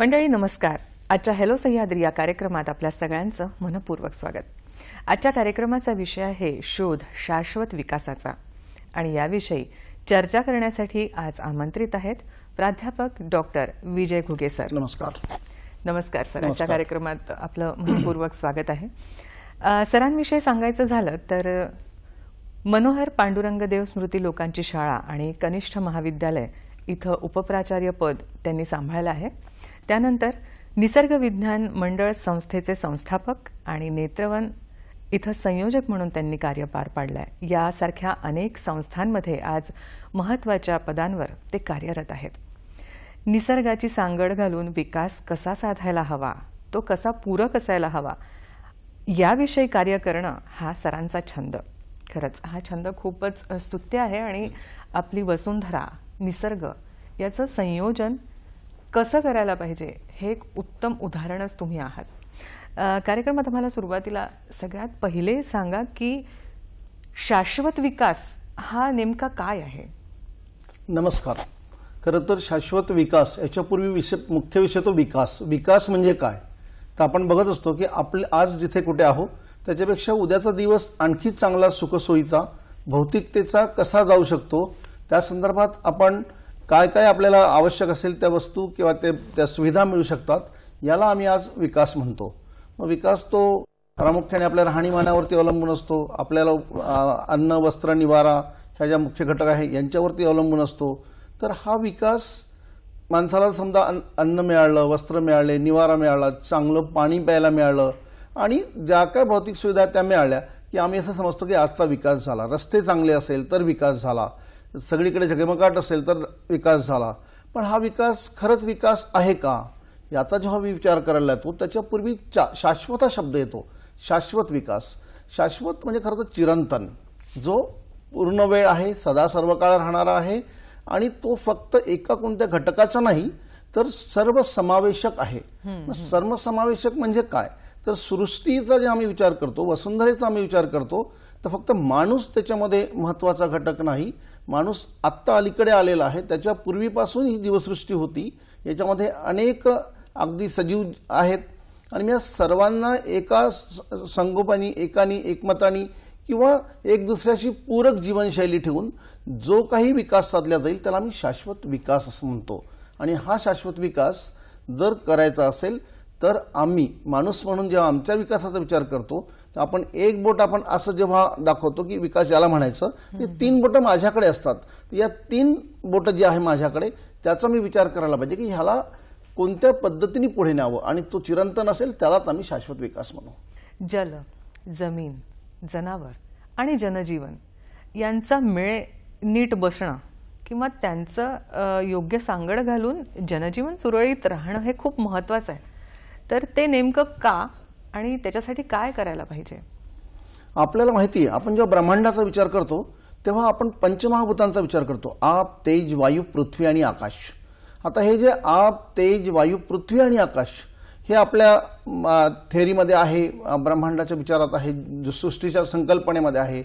मंडळी नमस्कार. आजच्या हॅलो सह्याद्री या कार्यक्रमात आपल्या सगळ्यांचं मनपूर्वक स्वागत. आजच्या कार्यक्रमाचा विषय आहे शोध शाश्वत विकासाचा आणि याविषयी चर्चा करण्यासाठी आज आमंत्रित आहेत प्राध्यापक डॉक्टर विजय घुगे सर. नमस्कार. नमस्कार सर. आजच्या कार्यक्रमात आपलं मनपूर्वक स्वागत आहे. सरांविषयी सांगायचं झालं तर मनोहर पांडुरंगदेव स्मृती लोकांची शाळा आणि कनिष्ठ महाविद्यालय इथं उपप्राचार्य पद त्यांनी सांभाळलं आहे. त्यानंतर निसर्ग विज्ञान मंडळ संस्थेचे संस्थापक आणि नेत्रवन इथं संयोजक म्हणून त्यांनी कार्य पार पाडलंय. यासारख्या अनेक संस्थांमध्ये आज महत्त्वाच्या पदांवर ते कार्यरत आहेत. निसर्गाची सांगड घालून विकास कसा साधायला हवा, तो कसा पूरक असायला हवा याविषयी कार्य करणं हा सरांचा छंद. खरंच हा छंद खूपच स्तुत्य आहे आणि आपली वसुंधरा निसर्ग याचं संयोजन कसं करायला पाहिजे हे एक उत्तम उदाहरणच तुम्ही आहात. कार्यक्रमात आम्हाला सुरुवातीला सगळ्यात पहिले सांगा की शाश्वत विकास हा नेमका काय आहे. नमस्कार. खरं तर शाश्वत विकास याच्यापूर्वी मुख्य विषय तो विकास म्हणजे काय तर आपण बघत असतो की आपले आज जिथे कुठे आहो त्याच्यापेक्षा उद्याचा दिवस आणखी चांगला सुखसोयीचा भौतिकतेचा कसा जाऊ शकतो त्या संदर्भात आपण काय काय आपल्याला आवश्यक असेल त्या वस्तू किंवा त्या सुविधा मिळू शकतात याला आम्ही आज विकास म्हणतो. मग विकास तो प्रामुख्याने आपल्या राहणीमानावरती अवलंबून असतो. आपल्याला अन्न वस्त्र निवारा ह्या ज्या मुख्य घटक आहे यांच्यावरती अवलंबून असतो. तर हा विकास माणसाला समजा अन्न मिळालं, वस्त्र मिळाले, निवारा मिळाला, चांगलं पाणी प्यायला मिळालं आणि ज्या काय भौतिक सुविधा त्या मिळाल्या की आम्ही असं समजतो की आजचा विकास झाला. रस्ते चांगले असेल तर विकास झाला, सगळीकडे झगमगाट असेल तर विकास झाला. पण हा विकास खरंच विकास आहे का याचा जेव्हा मी विचार करायला येतो त्याच्यापूर्वी शाश्वत हा शब्द येतो. शाश्वत विकास. शाश्वत म्हणजे खरं तर चिरंतन, जो पूर्ण वेळ आहे, सदा सर्व काळ राहणारा आहे आणि तो फक्त एका कोणत्या घटकाचा नाही तर सर्वसमावेशक आहे. सर्वसमावेशक म्हणजे काय तर सृष्टीचा जे आम्ही विचार करतो, वसुंधरेचा आम्ही विचार करतो तर फक्त माणूस त्याच्यामध्ये महत्त्वाचा घटक नाही. माणूस आत्ता अलीकडे आलेला आहे, त्याच्या पूर्वीपासून ही जीवसृष्टी होती. याच्यामध्ये अनेक अगदी सजीव आहेत आणि या सर्वांना एका संगोपनी एकानी एकमतानी किंवा एक दुसऱ्याशी पूरक जीवनशैली ठेवून जो काही विकास साधला जाईल त्याला आम्ही शाश्वत विकास असं म्हणतो. आणि हा शाश्वत विकास जर करायचा असेल तर आम्ही माणूस म्हणून जेव्हा आमच्या विकासाचा विचार करतो तर आपण एक बोट आपण असं जेव्हा दाखवतो की विकास याला म्हणायचं ते 3 बोटं माझ्याकडे असतात. या 3 बोटं जी आहे माझ्याकडे त्याचा मी विचार करायला पाहिजे की ह्याला कोणत्या पद्धतीने पुढे न्यावं आणि तो चिरंतन असेल त्यालाच आम्ही शाश्वत विकास म्हणू. जल, जमीन, जनावर आणि जनजीवन यांचा मेळ नीट बसणं किंवा त्यांचं योग्य सांगड घालून जनजीवन सुरळीत राहणं हे खूप महत्त्वाचं आहे. तर ते नेमकं का आणि त्याच्यासाठी काय करायला पाहिजे. आपल्याला माहिती आहे आपण जेव्हा ब्रह्मांडाचा विचार करतो तेव्हा आपण पंचमहाभूतांचा विचार करतो. आप, तेज, वायू, पृथ्वी आणि आकाश. आता हे जे आप, तेज, वायू, पृथ्वी आणि आकाश हे आपल्या थेअरीमध्ये आहे, ब्रह्मांडाच्या विचारात आहे, सृष्टीच्या संकल्पनेमध्ये आहे.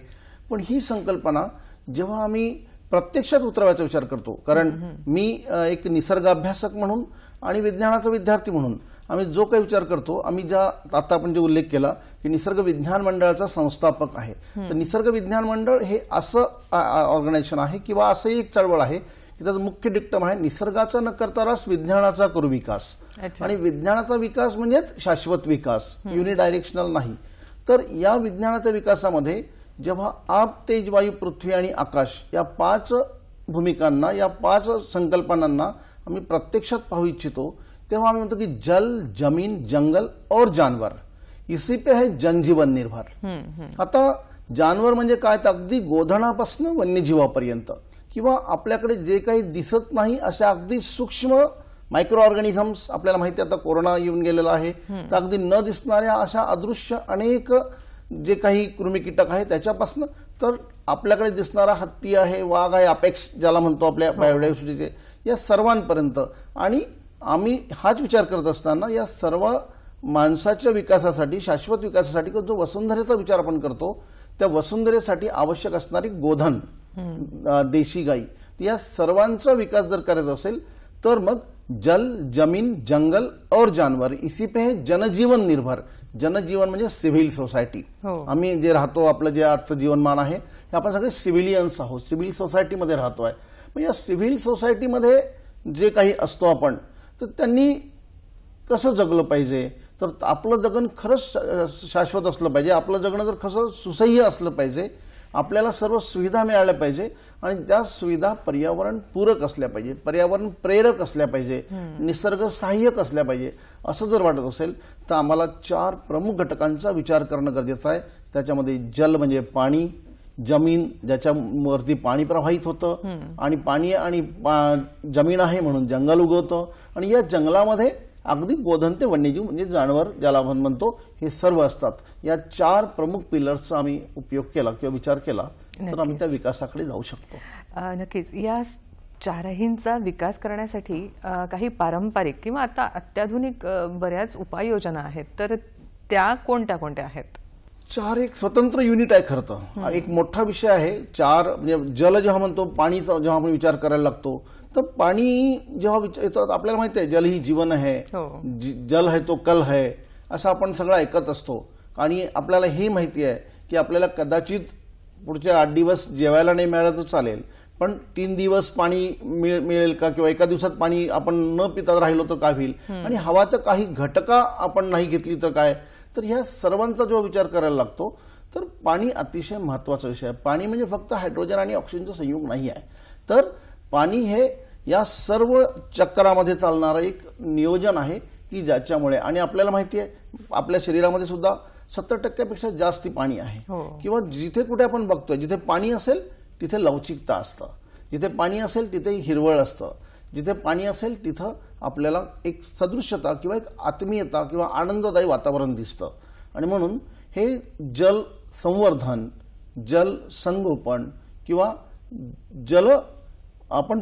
पण ही संकल्पना जेव्हा आम्ही प्रत्यक्षात उतरवायचा विचार करतो, कारण मी एक निसर्ग अभ्यासक म्हणून आणि विज्ञानाचा विद्यार्थी म्हणून आम्ही जो काही विचार करतो, आम्ही आता आपण जे उल्लेख केला की निसर्ग विज्ञान मंडळाचा संस्थापक आहे. तर निसर्ग विज्ञान मंडळ हे असं ऑर्गनायझेशन आहे किंवा असंही एक चळवळ आहे की त्याचं मुख्य डिक्टम आहे निसर्गाचा न करता रास विज्ञानाचा करू विकास. आणि विज्ञानाचा विकास म्हणजेच शाश्वत विकास, युनिडायरेक्शनल नाही. तर या विज्ञानाच्या विकासामध्ये जेव्हा आप, तेज, वायू, पृथ्वी आणि आकाश या 5 भूमिकांना, या 5 संकल्पनांना आम्ही प्रत्यक्षात पाहू इच्छितो तेव्हा आम्ही म्हणतो की जल, जमीन, जंगल और जानवर इसी पे है जनजीवन निर्भर. आता जानवर म्हणजे काय तर अगदी गोधनापासून वन्यजीवापर्यंत किंवा आपल्याकडे जे काही दिसत नाही अशा अगदी सूक्ष्म मायक्रो ऑर्गॅनिझम्स, आपल्याला माहिती आता कोरोना येऊन गेलेला आहे तर अगदी न दिसणाऱ्या अशा अदृश्य अनेक जे काही कृमी कीटक आहे त्याच्यापासून तर आपल्याकडे दिसणारा हत्ती आहे, वाघ आहे, अपेक्स ज्याला म्हणतो आपल्या बायोडायव्हर्सिटीचे, या सर्वांपर्यंत. आणि आम्ही हाच विचार करत असताना या सर्व माणसाच्या विकासासाठी, शाश्वत विकासासाठी जो वसुंधरेचा विचार आपण करतो त्या वसुंधरेसाठी आवश्यक असणारी गोधन, देशी गाई, या सर्वांचा विकास जर करायचा असेल तर मग जल, जमीन, जंगल और जानवर इसी पे है जनजीवन निर्भर. जनजीवन म्हणजे सिव्हिल सोसायटी. आम्ही जे राहतो, आपलं जे आजचं जीवनमान आहे हे आपण सगळे सिव्हिलियन्स आहोत, सिव्हिल सोसायटीमध्ये राहतोय. मग या सिव्हिल सोसायटीमध्ये जे काही असतो आपण, तर त्यांनी कसं जगलं पाहिजे, तर आपलं जगणं खरंच शाश्वत असलं पाहिजे. आपलं जगणं जर कसं सुसह्य असलं पाहिजे, आपल्याला सर्व सुविधा मिळाल्या पाहिजे आणि त्या सुविधा पर्यावरण पूरक असल्या पाहिजे, पर्यावरण प्रेरक असल्या पाहिजे, निसर्ग सहाय्यक असल्या पाहिजे. असं जर वाटत असेल तर आम्हाला 4 प्रमुख घटकांचा विचार करणं गरजेचं आहे. त्याच्यामध्ये जल म्हणजे पाणी, जमीन ज्याच्यावरती पाणी प्रवाहित होतं, आणि पाणी आणि जमीन आहे म्हणून जंगल उगवतं, आणि या जंगलामध्ये अगदी गोधनते वन्यजीव म्हणजे जानवर ज्याला आपण म्हणतो हे सर्व असतात. या 4 प्रमुख पिलर्सचा आम्ही उपयोग केला किंवा विचार केला तर आम्ही त्या विकासाकडे जाऊ शकतो. नक्कीच. या 4हींचा विकास करण्यासाठी काही पारंपरिक किंवा आता अत्याधुनिक बऱ्याच उपाययोजना आहेत, तर त्या कोणत्या कोणत्या आहेत? 4 एक स्वतंत्र युनिट आहे. खरं तर एक मोठा विषय आहे. 4 म्हणजे जल जेव्हा म्हणतो, पाणीचा जेव्हा आपण विचार करायला लागतो, तर पाणी जेव्हा येतं आपल्याला माहिती आहे जल ही जीवन आहे, जल है तो कल है असं आपण सगळं ऐकत असतो. आणि आपल्याला हे माहिती आहे की आपल्याला कदाचित पुढचे 8 दिवस जेवायला नाही मिळालं तर चालेल, पण 3 दिवस पाणी मिळेल का, किंवा एका दिवसात पाणी आपण न पिता राहिलो तर काय होईल, आणि हवा तर काही घटका आपण नाही घेतली तर काय. तर ह्या सर्वांचा जेव्हा विचार करायला लागतो तर पाणी अतिशय महत्त्वाचा विषय आहे. पाणी म्हणजे फक्त हायड्रोजन आणि ऑक्सिजनचं संयोग नाही आहे, तर पाणी हे या सर्व चक्रामध्ये चालणारं एक नियोजन आहे की ज्याच्यामुळे, आणि आपल्याला माहिती आहे आपल्या शरीरामध्ये सुद्धा 70% जास्ती पाणी आहे. किंवा जिथे कुठे आपण बघतोय जिथे पाणी असेल तिथे लवचिकता असतं, जिथे पाणी असेल तिथे हिरवळ असतं, जिथे पाणी असेल तिथं आपल्याला एक सदृश्यता किंवा एक आत्मीयता किंवा आनंददायी वातावरण दिसतं. आणि म्हणून हे जल संवर्धन, जल संगोपन किंवा जल आपण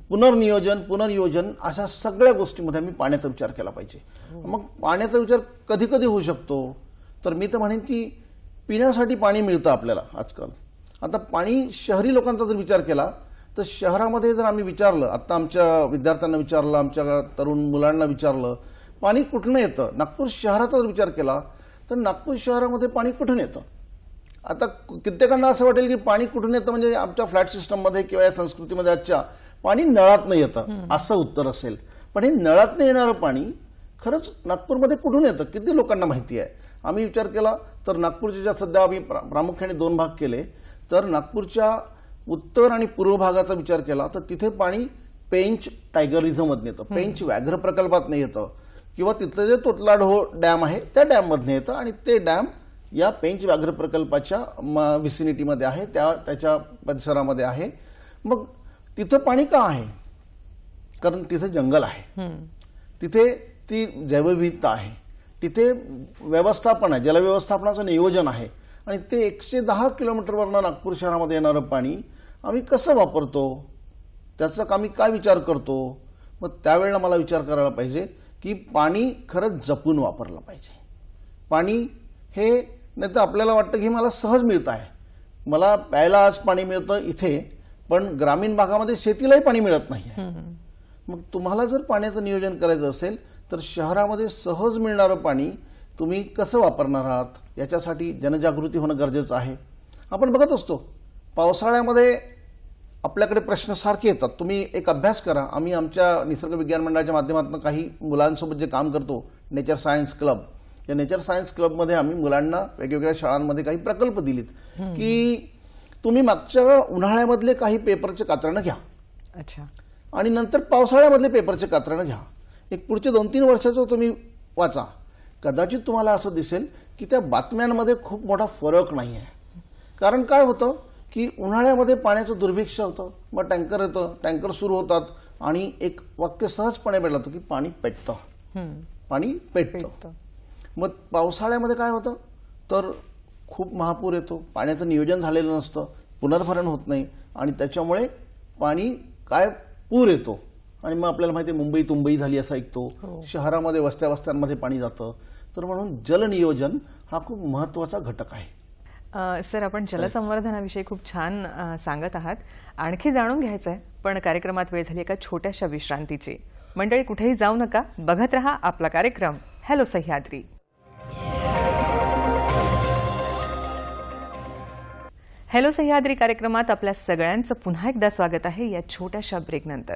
पुनर्योजन अशा सगळ्या गोष्टींमध्ये आम्ही पाण्याचा विचार केला पाहिजे. मग पाण्याचा विचार कधी कधी होऊ शकतो, तर मी तर म्हणेन की पिण्यासाठी पाणी मिळतं आपल्याला आजकाल. आता पाणी शहरी लोकांचा जर विचार केला तर शहरामध्ये जर आम्ही विचारलं, आता आमच्या विद्यार्थ्यांना विचारलं, आमच्या तरुण मुलांना विचारलं पाणी कुठून येतं, नागपूर शहराचा जर विचार केला तर नागपूर शहरामध्ये पाणी कुठून येतं. आता कित्येकांना असं वाटेल की पाणी कुठून येतं म्हणजे आमच्या फ्लॅट सिस्टममध्ये किंवा या संस्कृतीमध्ये आजच्या पाणी नळातनं येतं असं उत्तर असेल. पण हे नळातनं येणारं पाणी खरंच नागपूरमध्ये कुठून येतं किती लोकांना माहिती आहे. आम्ही विचार केला तर नागपूरचे ज्या सध्या आम्ही प्रामुख्याने 2 भाग केले, तर नागपूरच्या उत्तर आणि पूर्व भागाचा विचार केला तर तिथे पाणी पेंच टायगर रिझर्वमधून येतं, पेंच व्याघ्र प्रकल्पातनं येतं, किंवा तिथलं जे तोतलाढो डॅम आहे त्या डॅममधून येतं, आणि ते डॅम या पेंच व्याघ्र प्रकल्पाच्या विसिनिटीमध्ये आहे, त्याच्या परिसरामध्ये आहे. मग तिथे पाणी का आहे, कारण तिथे जंगल आहे, तिथे ती जैवविविधता आहे, तिथे व्यवस्थापन आहे, जलव्यवस्थापनाचं नियोजन आहे, आणि ते 110 किलोमीटरवरनं नागपूर शहरामध्ये येणारं पाणी आम्ही कसं वापरतो, त्याचा आम्ही काय विचार करतो. मग त्यावेळेला मला विचार करायला पाहिजे की पाणी खरंच जपून वापरलं पाहिजे. पाणी हे नाही तर आपल्याला वाटतं की मला सहज मिळतं आहे, मला प्यायला आज पाणी मिळतं इथे, पण ग्रामीण भागामध्ये शेतीलाही पाणी मिळत नाही. मग तुम्हाला जर पाण्याचं नियोजन करायचं असेल तर शहरामध्ये सहज मिळणारं पाणी तुम्ही कसं वापरणार आहात याच्यासाठी जनजागृती होणं गरजेचं आहे. आपण बघत असतो पावसाळ्यामध्ये आपल्याकडे प्रश्न सारखे येतात. तुम्ही एक अभ्यास करा. आम्ही आमच्या निसर्ग विज्ञान मंडळाच्या माध्यमातून काही मुलांसोबत जे काम करतो, नेचर सायन्स क्लब, या नेचर सायन्स क्लबमध्ये आम्ही मुलांना वेगवेगळ्या शाळांमध्ये काही प्रकल्प दिलेत की तुम्ही मागच्या उन्हाळ्यामधले काही पेपरचे कात्रणं घ्या, आणि नंतर पावसाळ्यामधले पेपरचे कात्रणं घ्या, एक पुढचे 2-3 वर्षाचं तुम्ही वाचा. कदाचित तुम्हाला असं दिसेल की त्या बातम्यांमध्ये खूप मोठा फरक नाही आहे. कारण काय होतं की उन्हाळ्यामध्ये पाण्याचं दुर्भिक्ष होतं, मग टँकर येतं, टँकर सुरू होतात, आणि एक वाक्य सहजपणे भेटलं की पाणी पेटतं, पाणी पेटतं. मग पावसाळ्यामध्ये काय होतं तर खूप महापूर येतो, पाण्याचं नियोजन झालेलं नसतं, पुनर्भरण होत नाही, आणि त्याच्यामुळे पाणी काय पूर येतो, आणि मग आपल्याला माहिती आहे मुंबई तुंबई झाली असं ऐकतो, शहरामध्ये वस्त्यांमध्ये पाणी जातं. तर म्हणून जलनियोजन हा खूप महत्त्वाचा घटक आहे. सर, आपण जलसंवर्धनाविषयी खूप छान सांगत आहात. आणखी जाणून घ्यायचं आहे, पण कार्यक्रमात वेळ झाली एका छोट्याशा विश्रांतीची. मंडळी कुठेही जाऊ नका, बघत रहा आपला कार्यक्रम हॅलो सह्याद्री. हॅलो सह्याद्री कार्यक्रमात आपल्या सगळ्यांचं पुन्हा एकदा स्वागत आहे या छोट्याशा ब्रेकनंतर.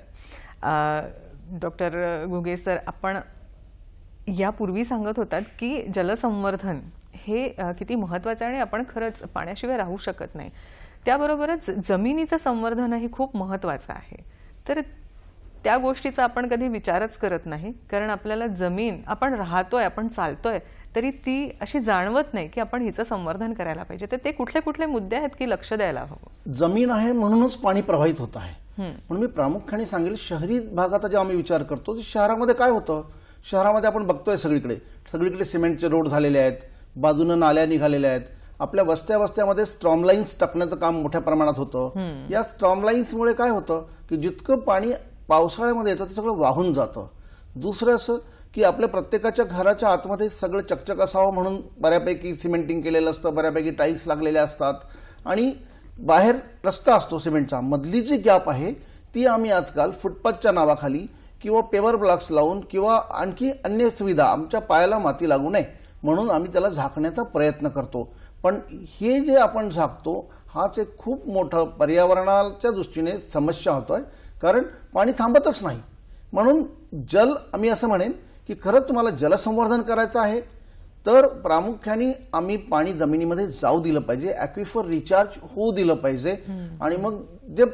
डॉक्टर घुगे सर, आपण यापूर्वी सांगत होतात की जलसंवर्धन हे किती महत्त्वाचं आहे आणि आपण खरंच पाण्याशिवाय राहू शकत नाही. त्याबरोबरच जमिनीचं संवर्धनही खूप महत्त्वाचं आहे. तर त्या गोष्टीचा आपण कधी विचारच करत नाही, कारण आपल्याला जमीन, आपण राहतोय, आपण चालतोय, तरी ती अशी जाणवत नाही की आपण हिचं संवर्धन करायला पाहिजे. तर ते कुठले कुठले मुद्दे आहेत की लक्ष द्यायला हवं? जमीन आहे म्हणूनच पाणी प्रवाहित होत आहे. म्हणून मी प्रामुख्याने सांगेल, शहरी भागाचा जेव्हा आम्ही विचार करतो, शहरामध्ये काय होतं, शहरामध्ये आपण बघतोय सगळीकडे सिमेंटचे रोड झालेले आहेत, बाजूने नाल्या निघालेल्या आहेत. आपल्या वस्त्यामध्ये स्ट्रॉम लाईन्स टाकण्याचं काम मोठ्या प्रमाणात होतं. या स्ट्रॉम लाईन्समुळे काय होतं की जितकं पाणी पावसाळ्यामध्ये येतं ते सगळं वाहून जातं. दुसरं असं की आपल्या प्रत्येकाच्या घराच्या आतमध्ये सगळं चकचक असावं म्हणून बऱ्यापैकी सिमेंटिंग केलेलं असतं, बऱ्यापैकी टाईल्स लागलेल्या असतात आणि बाहेर रस्ता असतो सिमेंटचा. मधली जी गॅप आहे ती आम्ही आजकाल फुटपाथच्या नावाखाली किंवा पेवर ब्लॉक्स लावून किंवा आणखी अन्य सुविधा, आमच्या पायाला माती लागू नये म्हणून आम्ही त्याला झाकण्याचा प्रयत्न करतो. पण हे जे आपण झाकतो हाच एक खूप मोठं पर्यावरणाच्या दृष्टीने समस्या होतोय, कारण पाणी थांबतच नाही. म्हणून आम्ही असं म्हणेन की खरं तुम्हाला जलसंवर्धन करायचं आहे तर प्रामुख्याने आम्ही पाणी जमिनीमध्ये जाऊ दिलं पाहिजे, ॲक्विफर रिचार्ज होऊ दिलं पाहिजे. आणि मग जे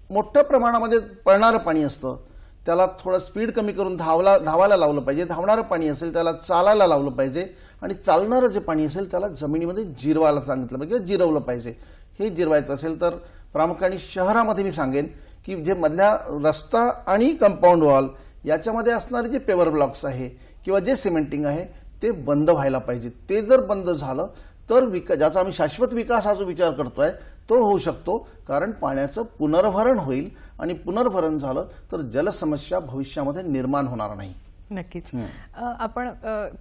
मोठ्या प्रमाणामध्ये पळणारं पाणी असतं त्याला थोडं स्पीड कमी करून धावायला लावलं पाहिजे. धावणारं पाणी असेल त्याला चालायला लावलं पाहिजे आणि चालणारं जे पाणी असेल त्याला जमिनीमध्ये जिरवायला सांगितलं पाहिजे, जिरवलं पाहिजे. हे जिरवायचं असेल तर प्रामुख्याने शहरामध्ये मी सांगेन की जे मधल्या रस्ता आणि कंपाऊंड वॉल याच्यामध्ये असणारे जे पेवर ब्लॉक्स आहे किंवा जे सिमेंटिंग आहे ते बंद व्हायला पाहिजे. ते जर बंद झालं तर ज्याचा आम्ही शाश्वत विकास हा जो विचार करतोय तो होऊ शकतो, कारण पाण्याचं पुनर्भरण होईल आणि पुनर्भरण झालं तर जलसमस्या भविष्यामध्ये निर्माण होणार नाही. नक्कीच. आपण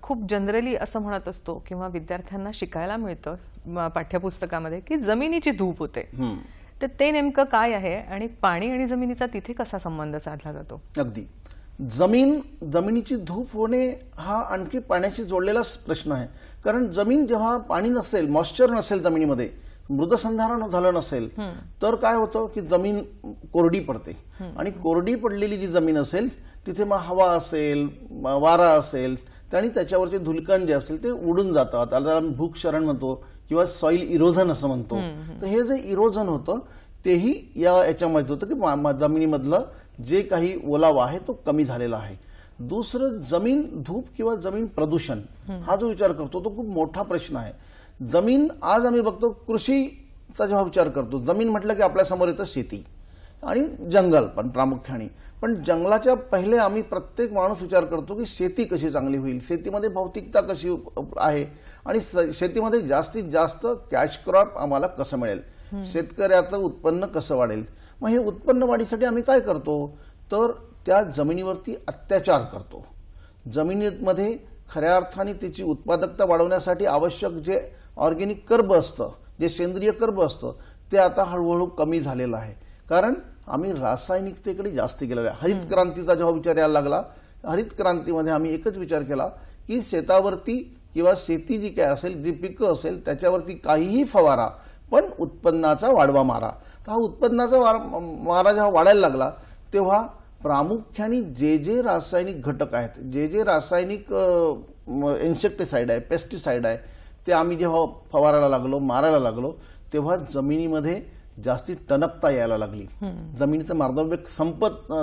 खूप जनरली असं म्हणत असतो किंवा विद्यार्थ्यांना शिकायला मिळतं पाठ्यपुस्तकामध्ये की जमिनीची धूप होते. तर ते नेमकं काय आहे आणि पाणी आणि जमिनीचा तिथे कसा संबंध साधला जातो? अगदी जमिनीची धूप होणे हा आणखी पाण्याशी जोडलेलाच प्रश्न आहे. कारण जमीन जेव्हा पाणी नसेल, मॉइश्चर नसेल, जमिनीमध्ये मृदसंधारण झालं नसेल तर काय होतं की जमीन कोरडी पडते. आणि कोरडी पडलेली जी जमीन असेल तिथे मग हवा असेल, वारा असेल आणि त्याच्यावरचे धुलकण जे असेल ते उडून जातात. त्याला भूक्षरण म्हणतो किंवा सॉइल इरोजन असं म्हणतो. तर हे जे इरोजन होतं तेही याच्यामध्ये होतं की जमिनीमधलं जे काही ओलावा आहे तो कमी झालेला आहे. दुसरं, जमीन धूप किंवा जमीन प्रदूषण हा जो विचार करतो तो खूप मोठा प्रश्न आहे. जमीन आज आम्ही बघतो, कृषीचा जेव्हा विचार करतो, जमीन म्हटलं की आपल्या समोर येतं शेती आणि जंगल पण प्रामुख्याने. पण जंगलाच्या पहिले आम्ही प्रत्येक माणूस विचार करतो की शेती कशी चांगली होईल, शेतीमध्ये भौतिकता कशी आहे आणि शेतीमध्ये जास्तीत जास्त कॅश क्रॉप आम्हाला कसं मिळेल, शेतकऱ्याचं उत्पन्न कसं वाढेल. मग हे उत्पन्न वाढीसाठी आम्ही काय करतो तर त्या जमिनीवरती अत्याचार करतो. जमिनीमध्ये खऱ्या अर्थाने त्याची उत्पादकता वाढवण्यासाठी आवश्यक जे ऑर्गेनिक कर्ब असतं, जे सेंद्रिय कर्ब असतं ते आता हळूहळू कमी झालेलं आहे, कारण आम्ही रासायनिकतेकडे जास्त गेलेलो आहे. हरित क्रांतीचा जेव्हा विचार यायला लागला, हरित क्रांतीमध्ये आम्ही एकच विचार केला की शेतावरती किंवा शेती जी काय असेल, जी पिकं असेल त्याच्यावरती काहीही फवारा पण उत्पन्नाचा वाढवा मारा. तर हा उत्पन्नाचा मारा जेव्हा वाढायला लागला तेव्हा प्रामुख्याने जे रासायनिक घटक आहेत, जे रासायनिक इन्सेक्टिसाइड आहे, पेस्टिसाइड आहे, ते आम्ही जेव्हा फवारायला लागलो, मारायला लागलो तेव्हा जमिनीमध्ये जास्ती टणकता यायला लागली, जमिनीचं मार्दव्य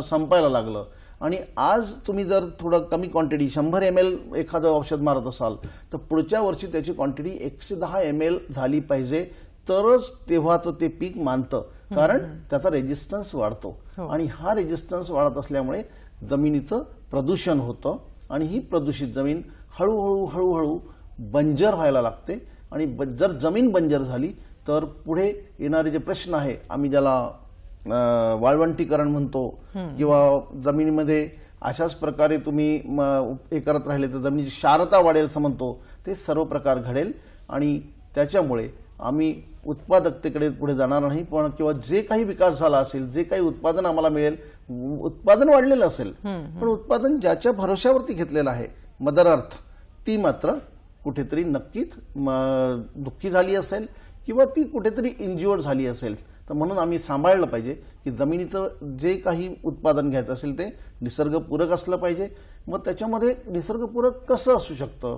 संपायला लागलं. आणि आज तुम्ही जर थोडं कमी क्वांटिटी 100 ml एखादं औषध मारत असाल तर पुढच्या वर्षी त्याची क्वांटिटी 110 ml झाली पाहिजे, तरच तेव्हाचं ते पीक मानतं, कारण त्याचा रेजिस्टन्स वाढतो. आणि हा रेजिस्टन्स वाढत असल्यामुळे जमिनीचं प्रदूषण होतं आणि ही प्रदूषित जमीन हळूहळू बंजर व्हायला लागते. आणि जर जमीन बंजर झाली तर पुढे येणारे जे प्रश्न आहे, आम्ही ज्याला वाळवंटीकरण म्हणतो किंवा जमिनीमध्ये अशाच प्रकारे तुम्ही हे करत राहिले तर जमिनीची क्षारता वाढेल असं म्हणतो, ते सर्व प्रकार घडेल. आणि त्याच्यामुळे आम्ही उत्पादकतेकडे पुढे जाणार नाही, पण किंवा जे काही विकास झाला असेल, जे काही उत्पादन आम्हाला मिळेल उत्पादन वाढलेलं असेल, पण उत्पादन ज्याच्या भरोश्यावरती घेतलेलं आहे मदर अर्थ, ती मात्र कुठेतरी नक्कीच दुःखी झाली असेल किंवा ती कुठेतरी इंज्युअर्ड झाली असेल. तर म्हणून आम्ही सांभाळलं पाहिजे की जमिनीचं जे काही उत्पादन घ्यायचं असेल ते निसर्गपूरक असलं पाहिजे. मग त्याच्यामध्ये निसर्गपूरक कसं असू शकतं,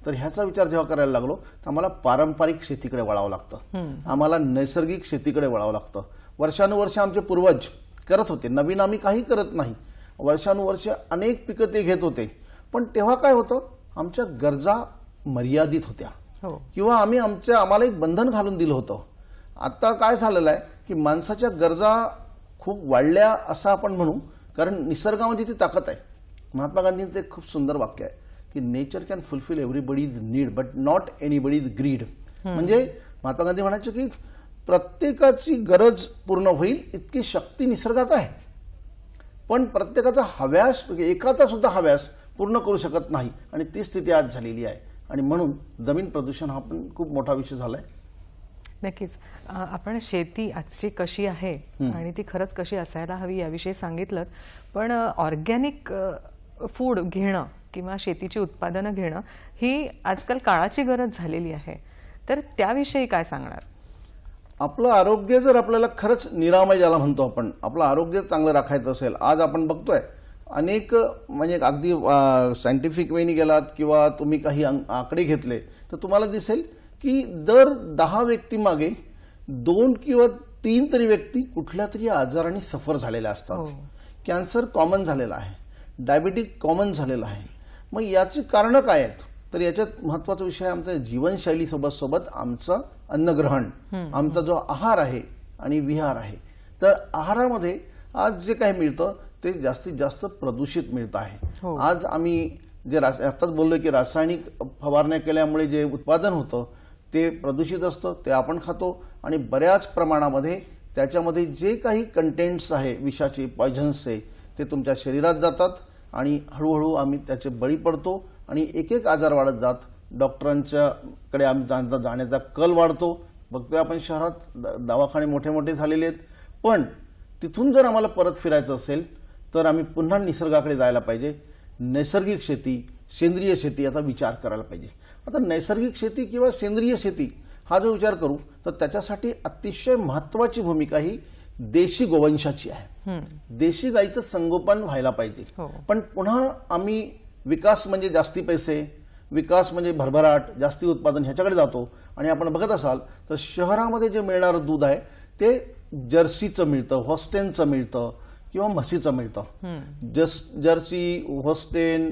तर ह्याचा विचार जेव्हा करायला लागलो तर आम्हाला पारंपरिक शेतीकडे वळावं लागतं, आम्हाला नैसर्गिक शेतीकडे वळावं लागतं. वर्षानुवर्ष आमचे पूर्वज करत होते, नवीन आम्ही काही करत नाही. वर्षानुवर्ष अनेक पिकं ते घेत होते, पण तेव्हा काय होतं, आमच्या गरजा मर्यादित होत्या किंवा आम्हाला एक बंधन घालून दिलं होतं. आता काय झालेलं आहे की माणसाच्या गरजा खूप वाढल्या असं आपण म्हणू, कारण निसर्गामध्ये ती ताकद आहे. महात्मा गांधींचं एक खूप सुंदर वाक्य आहे की nature can fulfil everybody's need but not anybody's greed. म्हणजे महात्मा गांधी म्हणायचे की प्रत्येकाची गरज पूर्ण होईल इतकी शक्ती निसर्गात आहे, पण प्रत्येकाचा हव्यास, एकाचा सुद्धा हव्यास पूर्ण करू शकत नाही, आणि ती स्थिती आज झालेली आहे. आणि म्हणून जमीन प्रदूषण हा पण खूप मोठा विषय झालाय. नक्कीच. आपण शेती आजची कशी आहे आणि ती खरंच कशी असायला हवी याविषयी सांगितलं, पण ऑर्गॅनिक फूड घेणं किंवा शेतीची उत्पादनं घेणं ही आजकाल काळाची गरज झालेली आहे, तर त्याविषयी काय सांगणार? आपलं आरोग्य जर आपल्याला खरंच निरामय ज्याला म्हणतो आपण, आपलं आरोग्य चांगलं राखायचं असेल, आज आपण बघतोय अनेक, म्हणजे अगदी सायंटिफिक वेनी गेलात किंवा तुम्ही काही आकडे घेतले तर तुम्हाला दिसेल की दर 10 व्यक्तीमागे 2 किंवा 3 तरी व्यक्ती कुठल्या तरी आजाराने सफर झालेल्या असतात. कॅन्सर कॉमन झालेला आहे, डायबिटीक कॉमन झालेला आहे. मग याची कारणं काय आहेत, तर याच्यात महत्त्वाचा विषय आमच्या जीवनशैली सोबत आमचं अन्नग्रहण, आमचा जो आहार आहे आणि विहार आहे. तर आहारामध्ये आज जे काही मिळतं ते जास्तीत जास्त प्रदूषित मिळत आहे. आज आम्ही जे आताच बोललो की रासायनिक फवारण्या केल्यामुळे जे उत्पादन होतं ते प्रदूषित असतं, ते आपण खातो, आणि बऱ्याच प्रमाणामध्ये त्याच्यामध्ये जे काही कंटेंट्स आहे विषाचे, पॉयझन्सचे, ते तुमच्या शरीरात जातात आणि हळूहळू आम्ही त्याचे बळी पडतो आणि एक एक आजार वाढत जात. डॉक्टरांच्याकडे आम्ही जाण्याचा कल वाढतो. बघतोय आपण शहरात दवाखाने मोठे मोठे झालेले आहेत, पण तिथून जर आम्हाला परत फिरायचं असेल तर आम्ही पुन्हा निसर्गाकडे जायला पाहिजे. नैसर्गिक शेती, सेंद्रिय शेती याचा विचार करायला पाहिजे. आता नैसर्गिक शेती किंवा सेंद्रिय शेती हा जो विचार करू तर त्याच्यासाठी अतिशय महत्त्वाची भूमिका ही देशी गोवंशाची आहे. देशी गाईचं संगोपन व्हायला पाहिजे. पण पुन्हा आम्ही विकास म्हणजे जास्ती पैसे, विकास म्हणजे भरभराट, जास्ती उत्पादन ह्याच्याकडे जातो. आणि आपण बघत असाल तर शहरामध्ये जे मिळणारं दूध आहे ते जर्सीचं मिळतं, हॉस्टेनचं मिळतं किंवा म्हशीचं मिळतं. जर्सी, हॉस्टेन,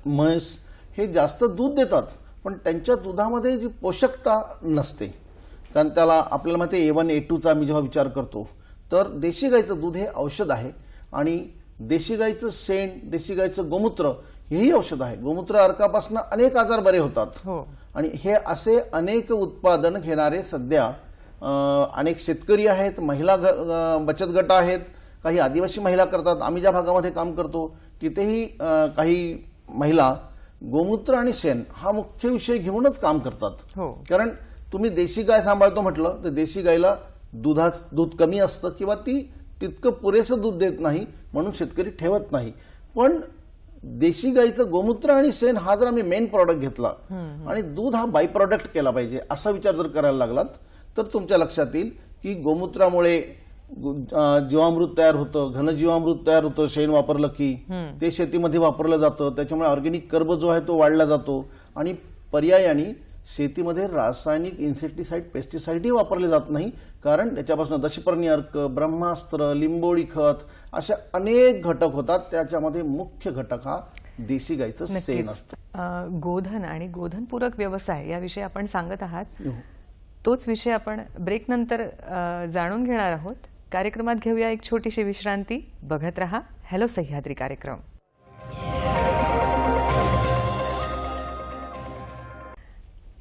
म्हैस हे जास्त दूध देतात, पण त्यांच्या दुधामध्ये जी पोषकता नसते, कारण त्याला आपल्याला माहिती आहे A1, A2चा आम्ही जेव्हा विचार करतो तर देशी गाईचं दूध हे औषध आहे, आणि देशी गाईचं शेण, देशी गाईचं गोमूत्र हेही औषध आहे. गोमूत्र अर्कापासून अनेक आजार बरे होतात. आणि हे असे अनेक उत्पादन घेणारे सध्या अनेक शेतकरी आहेत, महिला बचत गट आहेत, काही आदिवासी महिला करतात. आम्ही ज्या भागामध्ये काम करतो तिथेही काही महिला गोमूत्र आणि शेण हा मुख्य विषय घेऊनच काम करतात. कारण तुम्ही देशी गाय सांभाळतो म्हटलं तर देशी गायला दूध कमी असतं किंवा ती तितकं पुरेसं दूध देत नाही, म्हणून शेतकरी ठेवत नाही. पण देशी गाईचं गोमूत्र आणि शेण हा जर आम्ही मेन प्रॉडक्ट घेतला आणि दूध हा बाय प्रॉडक्ट केला पाहिजे असा विचार जर करायला लागलात तर तुमच्या लक्षात येईल की गोमूत्रामुळे जीवामृत तयार होतं, घनजीवामृत तयार होतं. शेण वापरलं की ते शेतीमध्ये वापरलं जातं, त्याच्यामुळे ऑर्गॅनिक कर्ब जो आहे तो वाढला जातो. आणि पर्यायाने शेतीमध्ये रासायनिक इन्सेक्टिसाइड, पेस्टिसाइडही वापरले जात नाही, कारण त्याच्यापासून दशपर्णी अर्क, ब्रह्मास्त्र, लिंबोळी खत अशा अनेक घटक होतात. त्याच्यामध्ये मुख्य घटक हा देशी गाईचं शेण असतं. गोधन आणि गोधनपूरक व्यवसाय याविषयी आपण सांगत आहात, तोच विषय आपण ब्रेक नंतर जाणून घेणार आहोत. कार्यक्रमात घेऊया एक छोटीशी विश्रांती. बघत रहा हॅलो सह्याद्री कार्यक्रम.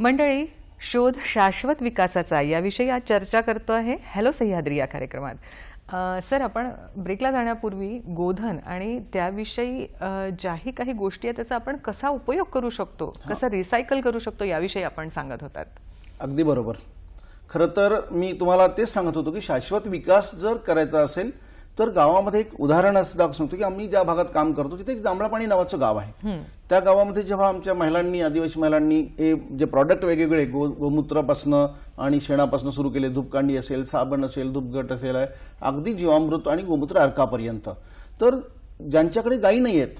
मंडळी, शोध शाश्वत विकासाचा याविषयी आज चर्चा करतो आहे हॅलो सह्याद्री या कार्यक्रमात. सर, आपण ब्रेकला जाण्यापूर्वी गोधन आणि त्याविषयी ज्याही काही गोष्टी आहेत त्याचा आपण कसा उपयोग करू शकतो, कसा रिसायकल करू शकतो याविषयी आपण सांगत होतात. अगदी बरोबर. खरं तर मी तुम्हाला तेच सांगत होतो की शाश्वत विकास जर करायचा असेल तर गावामध्ये एक उदाहरण असं दाखवू सांगतो की आम्ही ज्या भागात काम करतो तिथे एक जांभळापाणी नावाचं गाव आहे. त्या गावामध्ये जेव्हा आमच्या महिलांनी, आदिवासी महिलांनी हे जे प्रॉडक्ट वेगवेगळे गोमूत्रापासनं आणि शेणापासून सुरू केले, धूपकांडी असेल, साबण असेल, धूपघट असेल, अगदी जीवामृत आणि गोमूत्र अर्कापर्यंत, तर ज्यांच्याकडे गायी नाही आहेत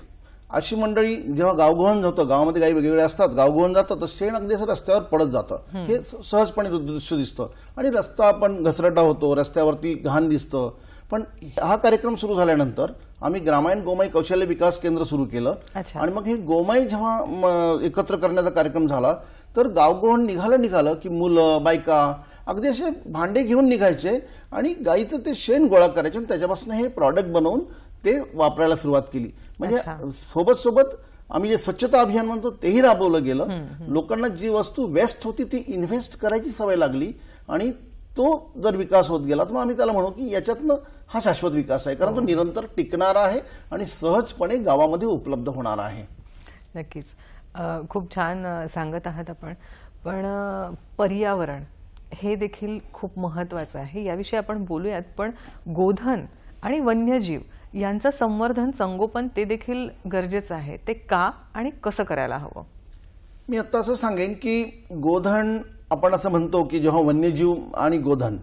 अशी मंडळी जेव्हा गावगोहन जातं, गावामध्ये गायी वेगवेगळे असतात, गावगोहन जातं तर शेण अगदी असं रस्त्यावर पडत जातं. हे सहजपणे दृश्य दिसतं आणि रस्ता पण घसरटा होतो, रस्त्यावरती घाण दिसतं. पण हा कार्यक्रम सुरू झाल्यानंतर आम्ही ग्रामीण गोमाई कौशल्य विकास केंद्र सुरू केलं आणि मग हे गोमाई जेव्हा एकत्र करण्याचा कार्यक्रम झाला तर गावगोहन निघालं की मुलं, बायका अगदी असे भांडे घेऊन निघायचे आणि गाईचं ते शेण गोळा करायचे आणि त्याच्यापासून हे प्रॉडक्ट बनवून ते वापरायला सुरुवात केली. म्हणजे सोबत आम्ही जे स्वच्छता अभियान म्हणतो तेही राबवलं गेलं. लोकांना जी वस्तू वेस्ट होती ती इन्व्हेस्ट करायची सवय लागली आणि तो जर विकास होत गेला तर मग आम्ही त्याला म्हणू की याच्यातनं हा शाश्वत विकास आहे, कारण तो निरंतर टिकणारा आहे आणि सहजपणे गावामध्ये उपलब्ध होणार आहे. नक्कीच, खूप छान सांगत आहात आपण. पण पर्यावरण हे देखील खूप महत्वाचं आहे, याविषयी आपण बोलूयात. पण गोधन आणि वन्यजीव यांचं संवर्धन, संगोपन ते देखील गरजेचं आहे. ते का आणि कसं करायला हवं? मी आता असं सांगेन की गोधन आपण असं म्हणतो की जेव्हा वन्यजीव आणि गोधन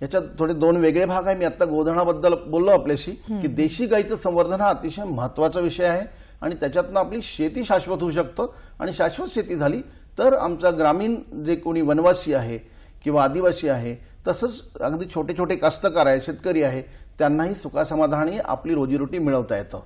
याच्यात थोडे दोन वेगळे भाग आहे. मी आता गोधनाबद्दल बोललो आपल्याशी की देशी गाईचं संवर्धन हा अतिशय महत्वाचा विषय आहे आणि त्याच्यातनं आपली शेती शाश्वत होऊ शकतं. आणि शाश्वत शेती झाली तर आमचा ग्रामीण जे कोणी वनवासी आहे किंवा आदिवासी आहे, तसंच अगदी छोटे छोटे कास्तकार आहे, शेतकरी आहे, त्यांनाही सुखासमाधानी आपली रोजीरोटी मिळवता येतं.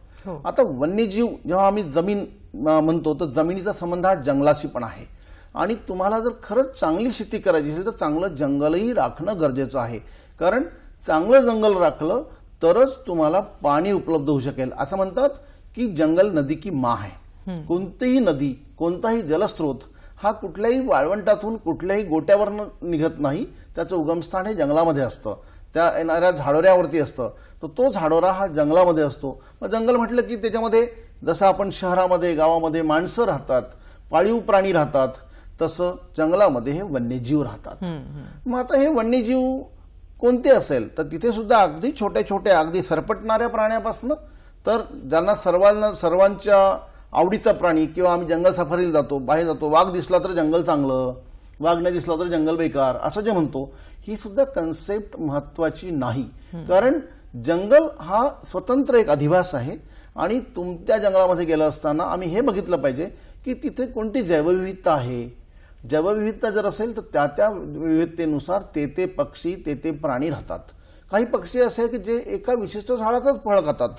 आता वन्यजीव जेव्हा आम्ही जमीन म्हणतो तर जमिनीचा संबंध हा जंगलाशी पण आहे आणि तुम्हाला जर खरंच चांगली शेती करायची असेल तर चांगलं जंगलही राखणं गरजेचं आहे, कारण चांगलं जंगल राखलं तरच तुम्हाला पाणी उपलब्ध होऊ शकेल. असं म्हणतात की जंगल नदी की माँ आहे. कोणतीही नदी, कोणताही जलस्रोत हा कुठल्याही वाळवंटातून, कुठल्याही गोट्यावरनं निघत नाही. त्याचं उगमस्थान हे जंगलामध्ये असतं, त्या येणाऱ्या झाडोऱ्यावरती असतं. तर तो झाडोरा हा जंगलामध्ये असतो. मग जंगल म्हटलं की त्याच्यामध्ये जसं आपण शहरामध्ये, गावामध्ये माणसं राहतात, पाळीव प्राणी राहतात, तसं जंगलामध्ये हे वन्यजीव राहतात. मग आता हे वन्यजीव कोणते असेल तर तिथे सुद्धा अगदी छोट्या छोट्या, अगदी सरपटणाऱ्या प्राण्यापासून तर ज्यांना सर्वांच्या आवडीचा प्राणी, किंवा आम्ही जंगल सफारीला जातो, बाहेर जातो, वाघ दिसला तर जंगल चांगलं, वाघ नाही दिसला तर जंगल बेकार, असं जे म्हणतो, ही सुद्धा कन्सेप्ट महत्वाची नाही. कारण जंगल हा स्वतंत्र एक अधिवास आहे आणि तुमच्या जंगलामध्ये गेलं असताना आम्ही हे बघितलं पाहिजे की तिथे कोणती जैवविविधता आहे. जैवविविधता जर असेल तर त्या विविधतेनुसार ते पक्षी, ते प्राणी राहतात. काही पक्षी असे आहेत की जे एका विशिष्ट झाडाचाच फळ खातात.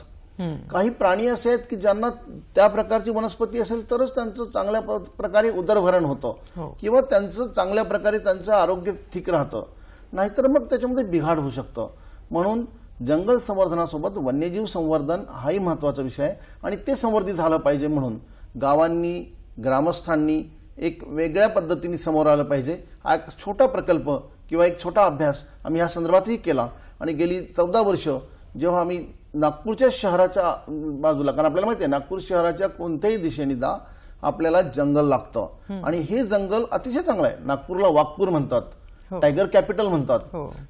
काही प्राणी असे आहेत की ज्यांना त्या प्रकारची वनस्पती असेल तरच त्यांचं चांगल्या प्रकारे उदरभरण होतं किंवा त्यांचं चांगल्या प्रकारे त्यांचं आरोग्य ठीक राहतं, नाहीतर मग त्याच्यामध्ये बिघाड होऊ शकतं. म्हणून जंगल संवर्धनासोबत वन्यजीव संवर्धन हाही महत्वाचा विषय आहे आणि ते संवर्धित झालं पाहिजे. म्हणून गावांनी, ग्रामस्थांनी एक वेगळ्या पद्धतीने समोर आलं पाहिजे. हा एक छोटा प्रकल्प किंवा एक छोटा अभ्यास आम्ही या संदर्भातही केला आणि गेली 14 वर्ष जेव्हा आम्ही नागपूरच्या शहराच्या बाजूला, कारण आपल्याला माहिती आहे नागपूर शहराच्या कोणत्याही दिशेने आपल्याला जंगल लागतं आणि हे जंगल अतिशय चांगलं आहे. नागपूरला वाघपूर म्हणतात, टायगर कॅपिटल म्हणतात.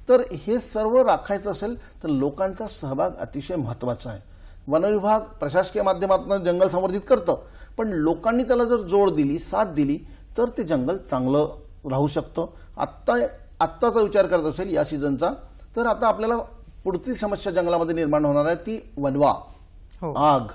तर हे सर्व राखायचं असेल तर लोकांचा सहभाग अतिशय महत्वाचा आहे. वनविभाग प्रशासकीय माध्यमातून जंगल संवर्धित करतं, पण लोकांनी त्याला जर जोड दिली, साथ दिली तर ते जंगल चांगलं राहू शकतं. आत्ताचा विचार करत असेल या सीझनचा, तर आता आपल्याला पुढची समस्या जंगलामध्ये निर्माण होणार आहे ती वनवा, आग.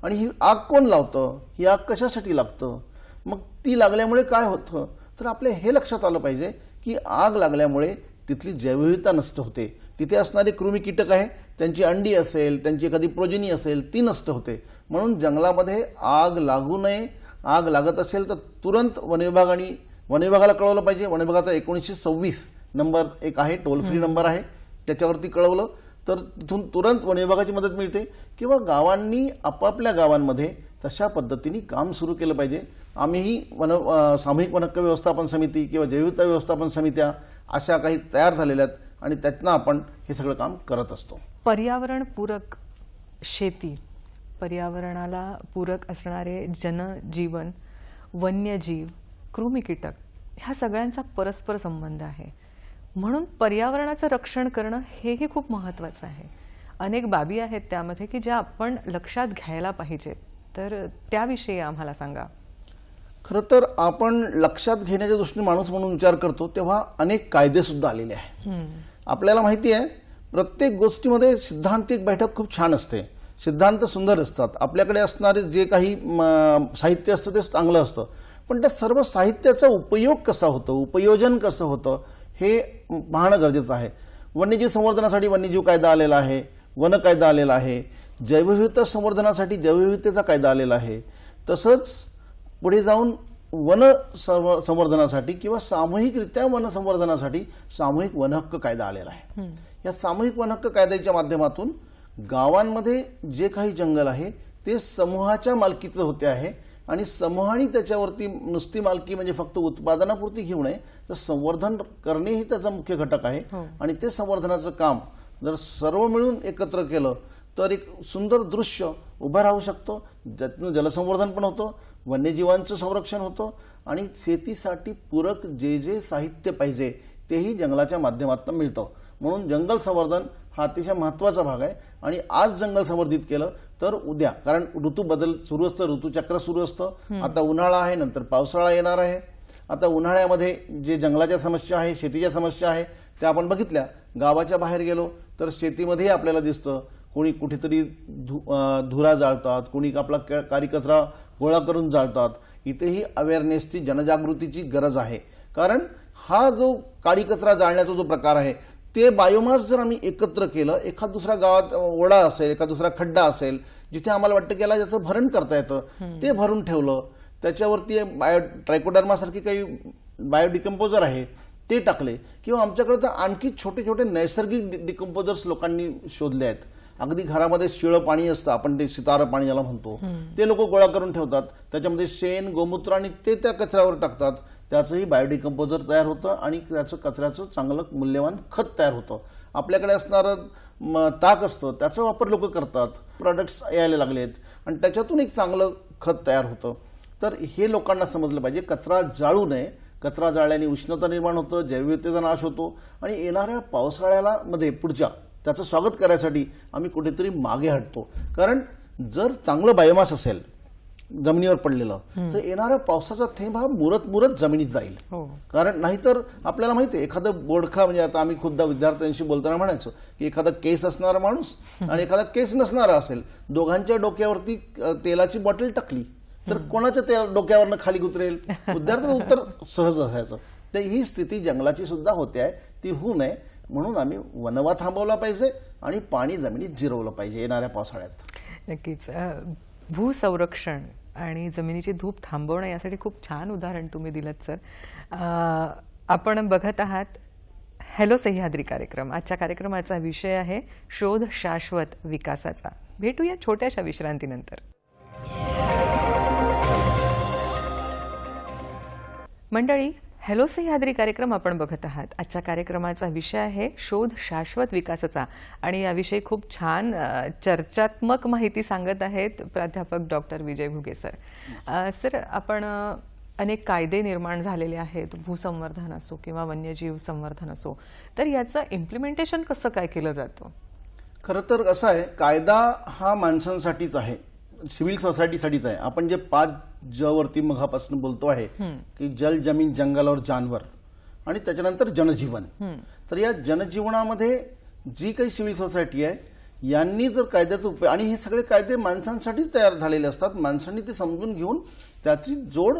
आणि ही आग कोण लावतं, ही आग कशासाठी लागतं, मग ती लागल्यामुळे काय होतं, तर आपल्या हे लक्षात आलं पाहिजे की आग लागल्यामुळे तिथली जैवविविधता नष्ट होते. तिथे असणारे कृमी कीटक आहे, त्यांची अंडी असेल, त्यांची एखादी प्रोजिनी असेल, ती नष्ट होते. म्हणून जंगलामध्ये आग लागू नये. आग लागत असेल तर तुरंत वनविभागाला कळवलं पाहिजे. वनविभागाचा 1926 नंबर एक आहे, टोल फ्री नंबर आहे, त्याच्यावरती कळवलं तर तिथून तुरंत वनविभागाची मदत मिळते. किंवा गावांनी आपापल्या गावांमध्ये तशा पद्धतीने काम सुरू केलं पाहिजे. आम्हीही सामूहिक वनहक्क व्यवस्थापन समिती किंवा जैवविविधता व्यवस्थापन समित्या अशा काही तयार झालेल्या आहेत आणि त्यातनं आपण हे सगळं काम करत असतो. पर्यावरणपूरक शेती, पर्यावरणाला पूरक असणारे जनजीवन, वन्यजीव, कृमी कीटक ह्या सगळ्यांचा परस्पर संबंध आहे. म्हणून पर्यावरणाचं रक्षण करणं हेही खूप महत्त्वाचं आहे. अनेक बाबी आहेत त्यामध्ये की ज्या आपण लक्षात घ्यायला पाहिजेत, तर त्याविषयी आम्हाला सांगा. खरं तर आपण लक्षात घेण्याच्या दृष्टीने माणूस म्हणून विचार करतो तेव्हा अनेक कायदे सुद्धा आलेले आहेत. आपल्याला माहिती आहे प्रत्येक गोष्टीमध्ये सिद्धांतिक बैठक खूप छान असते, सिद्धांत सुंदर असतात, आपल्याकडे असणारे जे काही साहित्य असतं ते चांगलं असतं, पण त्या सर्व साहित्याचा उपयोग कसा होतो, उपयोजन कसं होतं हे पाहणं गरजेचं आहे. वन्यजीव संवर्धनासाठी वन्यजीव कायदा आलेला आहे, वन कायदा आलेला आहे, जैवविविधता संवर्धनासाठी जैवविविधतेचा कायदा आलेला आहे, तसंच पुढे जाऊन वन संवर्धनासाठी किंवा सामूहिकरित्या वन संवर्धनासाठी सामूहिक वनहक्क कायदा आलेला आहे. या सामूहिक वनहक्क कायद्याच्या माध्यमातून गावांमध्ये जे काही जंगल आहे ते समूहाच्या मालकीचं होते आहे आणि समूहाने त्याच्यावरती नुसती मालकी म्हणजे फक्त उत्पादनापुरती घेऊ नये तर संवर्धन करणे ही त्याचा मुख्य घटक आहे. आणि ते संवर्धनाचं काम जर सर्व मिळून एकत्र केलं तर एक सुंदर दृश्य उभं राहू शकतं, ज्यातून जलसंवर्धन पण होतं, वन्यजीवांचं संरक्षण होतं आणि शेतीसाठी पूरक जे जे साहित्य पाहिजे तेही जंगलाच्या माध्यमातून मिळतं. म्हणून जंगल संवर्धन हा अतिशय महत्त्वाचा भाग आहे. आणि आज जंगल संवर्धित केलं तर उद्या, कारण ऋतू बदल सुरू असतं, ऋतुचक्र सुरू असतं. आता उन्हाळा आहे, नंतर पावसाळा येणार आहे. आता उन्हाळ्यामध्ये जे जंगलाच्या समस्या आहे, शेतीच्या समस्या आहे त्या आपण बघितल्या. गावाच्या बाहेर गेलो तर शेतीमध्येही आपल्याला दिसतं कोणी कुठेतरी धुरा जाळतात, कोणी आपला कारी कचरा गोळा करून जाळतात. इथेही अवेअरनेसची जनजागृतीची गरज आहे, कारण हा जो काळी कचरा जाळण्याचा जो प्रकार आहे ते बायोमास जर आम्ही एकत्र केलं, एखाद दुसऱ्या गावात ओढा असेल, एखाद दुसरा खड्डा असेल जिथे आम्हाला वाटतं की याला ज्याचं भरण करता येतं ते भरून ठेवलं, त्याच्यावरती ट्रायकोडर्मासारखी काही बायोडिकम्पोजर आहे ते टाकले, किंवा आमच्याकडे तर आणखी छोटे छोटे नैसर्गिक डिकम्पोजर्स लोकांनी शोधले आहेत. अगदी घरामध्ये शिळं पाणी असतं, आपण ते सितारं पाणी ज्याला म्हणतो, ते लोक गोळा करून ठेवतात, त्याच्यामध्ये शेण गोमूत्र आणि ते त्या कचऱ्यावर टाकतात. त्याचंही बायोडिकम्पोजर तयार होतं आणि त्याचं कचऱ्याचं चांगलं मूल्यवान खत तयार होतं. आपल्याकडे असणारं ताक असतं त्याचा वापर लोक करतात, प्रोडक्ट्स यायला लागलेत आणि त्याच्यातून एक चांगलं खत तयार होतं. तर हे लोकांना समजलं पाहिजे, कचरा जाळू नये. कचरा जाळल्याने उष्णता निर्माण होतं, जैवविविधतेचा नाश होतो आणि येणाऱ्या पावसाळ्याला मध्ये पुढच्या त्याचं स्वागत करायसाठी आम्ही कुठेतरी मागे हटतो. कारण जर चांगलं बायोमास असेल जमिनीवर पडलेलं तर येणाऱ्या पावसाचा थेंब हा मुरत मुरत जमिनीत जाईल. कारण नाहीतर आपल्याला माहिती आहे एखादं बोडखा, म्हणजे आता आम्ही खुद्द विद्यार्थ्यांशी बोलताना म्हणायचो की एखादा केस असणारा माणूस आणि एखादा केस नसणारा असेल, दोघांच्या डोक्यावरती तेलाची बॉटल टाकली तर कोणाच्या डोक्यावरनं खाली उतरेल? विद्यार्थ्याचं उत्तर सहज असायचं. तर ही स्थिती जंगलाची सुद्धा होते आहे, ती होऊ नये म्हणून आम्ही वनवा थांबवला पाहिजे आणि पाणी जमिनीत जिरवलं पाहिजे येणाऱ्या पावसाळ्यात. नक्कीच. भूसंरक्षण आणि जमिनीची धूप थांबवणं यासाठी खूप छान उदाहरण तुम्ही दिलत सर. आपण बघत आहात हॅलो सह्याद्री कार्यक्रम. आजच्या कार्यक्रमाचा विषय आहे शोध शाश्वत विकासाचा. भेटूया छोट्याशा विश्रांतीनंतर. मंडळी, हॅलो सह्याद्री कार्यक्रम आपण बघत आहात. आजच्या कार्यक्रमाचा विषय आहे शोध शाश्वत विकासाचा आणि याविषयी खूप छान चर्चात्मक माहिती सांगत आहेत प्राध्यापक डॉक्टर विजय घुगे सर. सर, आपण अनेक कायदे निर्माण झालेले आहेत, भूसंवर्धन असो किंवा वन्यजीव संवर्धन असो, तर याचं इम्प्लिमेंटेशन कसं काय केलं जातं? खरं तर असं आहे, कायदा हा माणसांसाठीच आहे, सिव्हिल सोसायटीसाठीच आहे. आपण जे 5 ज वरती मगापासून बोलतो आहे की जल, जमीन, जंगल और जानवर आणि त्याच्यानंतर जनजीवन. तर या जनजीवनामध्ये जी काही सिव्हिल सोसायटी आहे यांनी जर कायद्याचा उपयोग, आणि हे सगळे कायदे माणसांसाठीच तयार झालेले असतात, माणसांनी ते समजून घेऊन त्याची जोड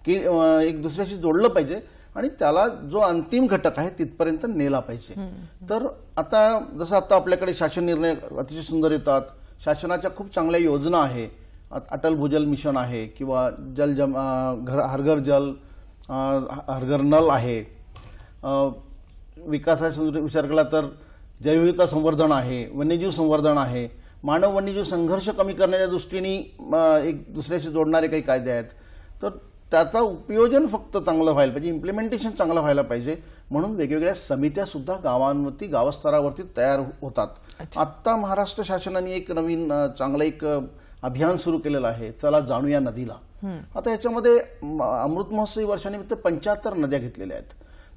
एक दुसऱ्याशी जोडलं पाहिजे आणि त्याला जो अंतिम घटक आहे तिथपर्यंत नेला पाहिजे. तर आता जसं आता आपल्याकडे शासन निर्णय अतिशय सुंदर येतात, शासनाच्या खूप चांगल्या योजना आहे, अटल भूजल मिशन आहे किंवा हरघर जल, हरघर नल आहे. विकासाचा विचार केला तर जैवविविधता संवर्धन आहे, वन्यजीव संवर्धन आहे, मानव वन्यजीव संघर्ष कमी करण्याच्या दृष्टीने एक दुसऱ्याशी जोडणारे काही कायदे आहेत. तर त्याचा उपयोजन फक्त चांगलं व्हायला पाहिजे, इम्प्लिमेंटेशन चांगलं व्हायला पाहिजे, म्हणून वेगवेगळ्या समित्या सुद्धा गावांवरती गावस्तरावरती तयार होतात. आत्ता महाराष्ट्र शासनाने एक नवीन चांगलं एक अभियान सुरू केलेलं आहे, चला जाणूया नदीला. आता ह्याच्यामध्ये अमृत महोत्सवी वर्षानिमित्त 75 नद्या घेतलेल्या आहेत.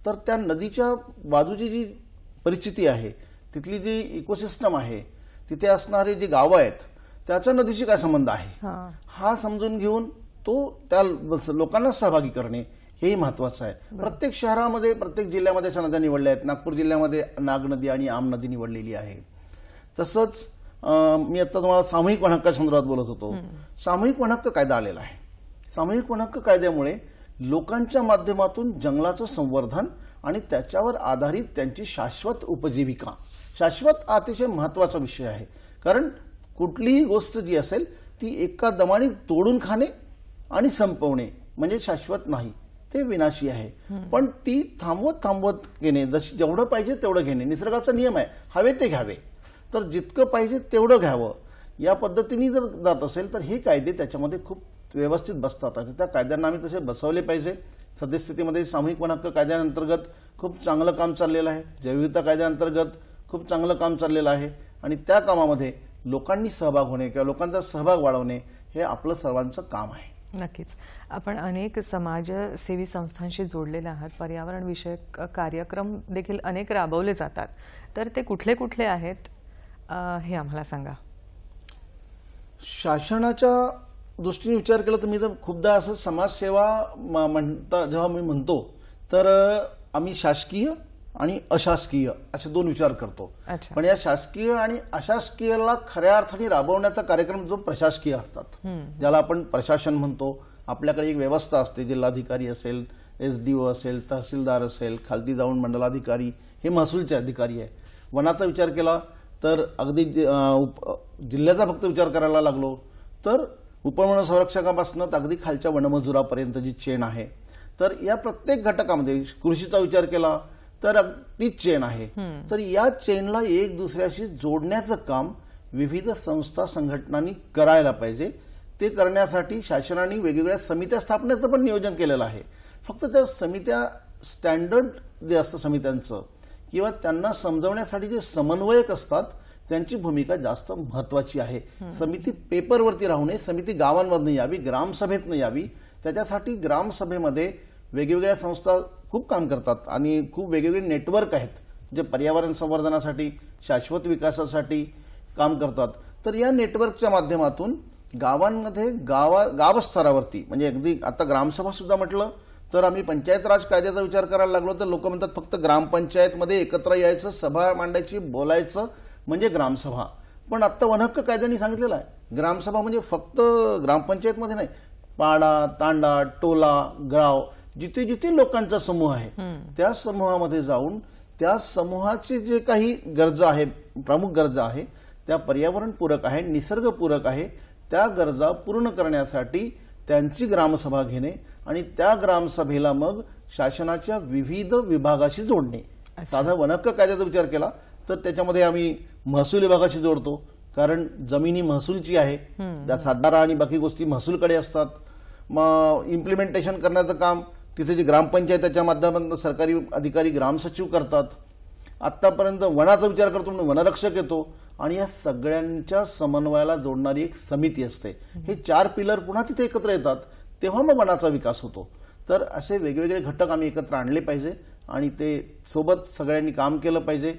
तर त्या नदीच्या बाजूची जी परिस्थिती आहे, तिथली जी इकोसिस्टम आहे तिथे असणारे जे गावं आहेत त्याचा नदीशी काय संबंध आहे हा समजून घेऊन तो त्या लोकांना सहभागी करणे हेही महत्वाचं आहे. प्रत्येक शहरामध्ये प्रत्येक जिल्ह्यामध्ये अशा नद्या निवडल्या आहेत. नागपूर जिल्ह्यामध्ये नाग नदी आणि आम नदी निवडलेली आहे. तसंच मी आता तुम्हाला सामूहिक वनहक्का संदर्भात बोलत होतो. सामूहिक वनहक्क कायदा आलेला आहे. सामूहिक वनहक्क कायद्यामुळे लोकांच्या माध्यमातून जंगलाचं संवर्धन आणि त्याच्यावर आधारित त्यांची शाश्वत उपजीविका, शाश्वत अतिशय महत्वाचा विषय आहे. कारण कुठलीही गोष्ट जी असेल ती एका दमाने तोडून खाणे आणि संपवणे म्हणजे शाश्वत नाही, ते विनाशी आहे. पण ती थांबवत घेणे, जेवढं पाहिजे तेवढं घेणे निसर्गाचा नियम आहे. हवे ते घ्यावे, तर जितकं पाहिजे तेवढं घ्यावं या पद्धतीने जर जात असेल तर हे कायदे त्याच्यामध्ये खूप व्यवस्थित बसतात. त्या कायद्यांना आम्ही तसे बसवले पाहिजे. सद्यस्थितीमध्ये सामूहिक वनहक्क कायद्याअंतर्गत खूप चांगलं काम चाललेलं आहे. जैवविविधता कायद्याअंतर्गत खूप चांगलं काम चाललेलं आहे आणि त्या कामामध्ये लोकांनी सहभाग होणे किंवा लोकांचा सहभाग वाढवणे हे आपलं सर्वांचं काम आहे. नक्कीच. आपण अनेक समाजसेवी संस्थांशी जोडलेले आहात. पर्यावरण विषयक कार्यक्रम देखील अनेक राबवले जातात, तर ते कुठले कुठले आहेत हे आम्हाला सांगा. शासनाच्या दृष्टीने विचार केला तर मी तर खूपदा असं समाजसेवा म्हणता जेव्हा मी म्हणतो तर आम्ही शासकीय आणि अशासकीय असे दोन विचार करतो. पण या शासकीय आणि अशासकीयला खऱ्या अर्थाने राबवण्याचा कार्यक्रम जो प्रशासकीय असतात, ज्याला आपण प्रशासन म्हणतो. आपल्याकडे एक व्यवस्था असते. जिल्हाधिकारी असेल, SDO असेल, तहसीलदार असेल, खालती जाऊन मंडलाधिकारी, हे महसूलचे अधिकारी आहे. वनाचा विचार केला तर अगदी जिल्ह्याचा फक्त विचार करायला लागलो तर उपवन संरक्षकापासून अगदी खालच्या वनमजुरापर्यंत जी चेन आहे, तर या प्रत्येक घटकामध्ये कृषीचा विचार केला तर तीच चेन आहे. तर या चेनला एक दुसऱ्याशी जोडण्याचं काम विविध संस्था संघटनांनी करायला पाहिजे. ते करण्यासाठी शासनाने वेगवेगळ्या समित्या स्थापण्याचं पण नियोजन केलेलं आहे. फक्त त्या समित्या स्टँडर्ड जे असतं समित्यांचं किंवा त्यांना समजवण्यासाठी जे समन्वयक असतात त्यांची भूमिका जास्त महत्वाची आहे. समिती पेपरवरती राहू नये, समिती गावांमधून यावी, ग्रामसभेतनं यावी. त्याच्यासाठी ग्रामसभेमध्ये वेगवेगळ्या संस्था खूप काम करतात आणि खूप वेगवेगळे नेटवर्क आहेत जे पर्यावरण संवर्धनासाठी, शाश्वत विकासासाठी काम करतात. तर या नेटवर्कच्या माध्यमातून गावांमध्ये गावस्थरावरती म्हणजे अगदी आता ग्रामसभा सुद्धा म्हटलं तर आम्ही पंचायत राज कायद्याचा विचार करायला लागलो तर लोक म्हणतात फक्त ग्रामपंचायतमध्ये एकत्र यायचं, सभा मांडायची, बोलायचं म्हणजे ग्रामसभा. पण आता वनहक्क कायद्याने सांगितलेलं आहे ग्रामसभा म्हणजे फक्त ग्रामपंचायतमध्ये नाही, पाडा, तांडा, टोला, गाव जिथे जिथे लोकांचा समूह आहे त्या समूहामध्ये जाऊन त्या समूहाचे जे काही गरजा आहे, प्रमुख गरजा आहे, त्या पर्यावरणपूरक आहे, निसर्गपूरक आहे, त्या गरजा पूर्ण करण्यासाठी त्यांची ग्रामसभा घेणे आणि त्या ग्रामसभेला मग शासनाच्या विविध विभागाशी जोडणे. साधा वनहक्क कायद्याचा विचार केला तर त्याच्यामध्ये आम्ही महसूल विभागाशी जोडतो कारण जमिनी महसूलची आहे, त्या सातबारा आणि बाकी गोष्टी महसूलकडे असतात. मग इम्प्लिमेंटेशन करण्याचं काम तिथे जी ग्रामपंचायतीच्या माध्यमातून सरकारी अधिकारी ग्रामसचिव करतात. आतापर्यंत वनाचा विचार करतो म्हणून वनरक्षक येतो आणि या सगळ्यांच्या समन्वयाला जोडणारी एक समिती असते. हे 4 पिलर पुन्हा तिथे एकत्र येतात तेव्हा मग वनाचा विकास होतो. तर असे वेगवेगळे घटक आम्ही एकत्र आणले पाहिजे आणि ते सोबत सगळ्यांनी काम केलं पाहिजे.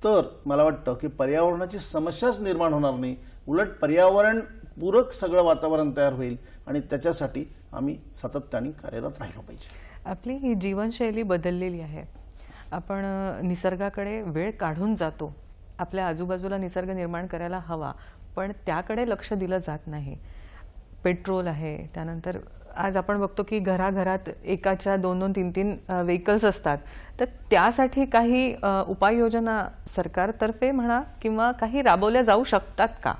तर मला वाटतं की पर्यावरणाची समस्याच निर्माण होणार नाही, उलट पर्यावरण पूरक सगळं वातावरण तयार होईल आणि त्याच्यासाठी आम्ही सातत्याने कार्यरत राहिलो पाहिजे. आपली जीवनशैली बदललेली आहे. आपण निसर्गाकडे वेळ काढून जातो, आपल्या आजूबाजूला निसर्ग निर्माण करायला हवा पण त्याकडे लक्ष दिलं जात नाही. पेट्रोल आहे, त्यानंतर आज आपण बघतो की घराघरात एकाच्या 2-2, 3-3 व्हेकल्स असतात. तर त्यासाठी काही उपाययोजना सरकारतर्फे म्हणा किंवा काही राबवल्या जाऊ शकतात का?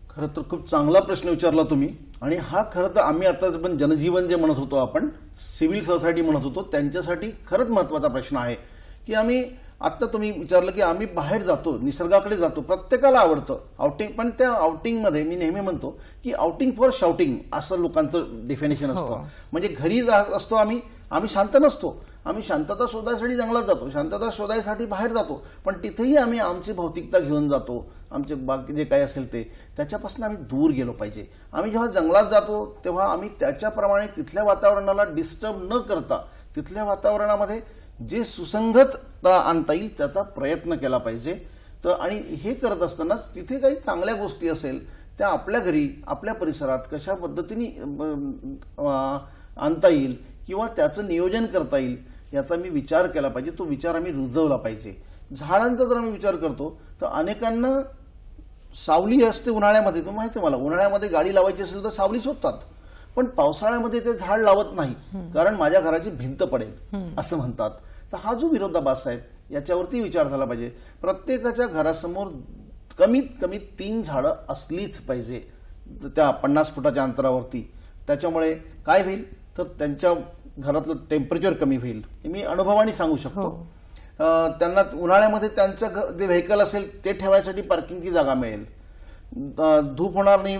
खरं तर खूप चांगला प्रश्न विचारला तुम्ही आणि हा खरं तर आम्ही आता पण जनजीवन जे म्हणत होतो, आपण सिव्हिल सोसायटी म्हणत होतो, त्यांच्यासाठी खरंच महत्वाचा प्रश्न आहे की आम्ही आता तुम्ही विचारलं की आम्ही बाहेर जातो, निसर्गाकडे जातो, प्रत्येकाला आवडतं आउटिंग. पण त्या आउटिंगमध्ये मी नेहमी म्हणतो की आउटिंग फॉर शाउटिंग असं लोकांचं डेफिनेशन असतं. म्हणजे घरी असतो आम्ही शांत नसतो, आम्ही शांतता शोधायसाठी जंगलात जातो, शांतता शोधायसाठी बाहेर जातो, पण तिथेही आम्ही आमची भौतिकता घेऊन जातो, आमचे बाकी जे काही असेल ते त्याच्यापासून आम्ही दूर गेलो पाहिजे. आम्ही जेव्हा जंगलात जातो तेव्हा आम्ही त्याच्याप्रमाणे तिथल्या वातावरणाला डिस्टर्ब न करता तिथल्या वातावरणामध्ये जे सुसंगतता आणता येईल त्याचा प्रयत्न केला पाहिजे. तर आणि हे करत असताना तिथे काही चांगल्या गोष्टी असेल त्या आपल्या घरी आपल्या परिसरात कशा पद्धतीने आणता येईल किंवा त्याचं नियोजन करता येईल याचा मी विचार केला पाहिजे. तो विचार आम्ही रुजवला पाहिजे. झाडांचा जर आम्ही विचार करतो तर अनेकांना सावली असते उन्हाळ्यामध्ये. तुम्हाला माहिती आहे, मला उन्हाळ्यामध्ये गाडी लावायची असेल तर सावली शोधतात, पण पावसाळ्यामध्ये ते झाड लावत नाही कारण माझ्या घराची भिंत पडेल असं म्हणतात. तर हा जो विरोधाभास आहे याच्यावरती विचार झाला पाहिजे. प्रत्येकाच्या घरासमोर कमीत कमी 3 झाडं असलीच पाहिजे त्या 50 फुटाच्या अंतरावरती. त्याच्यामुळे काय होईल तर त्यांच्या घरातलं टेम्परेचर कमी होईल. मी अनुभवाने सांगू शकतो. त्यांना उन्हाळ्यामध्ये त्यांचं जे व्हेकल असेल ते ठेवायसाठी पार्किंगची जागा मिळेल. धूप होणार नाही.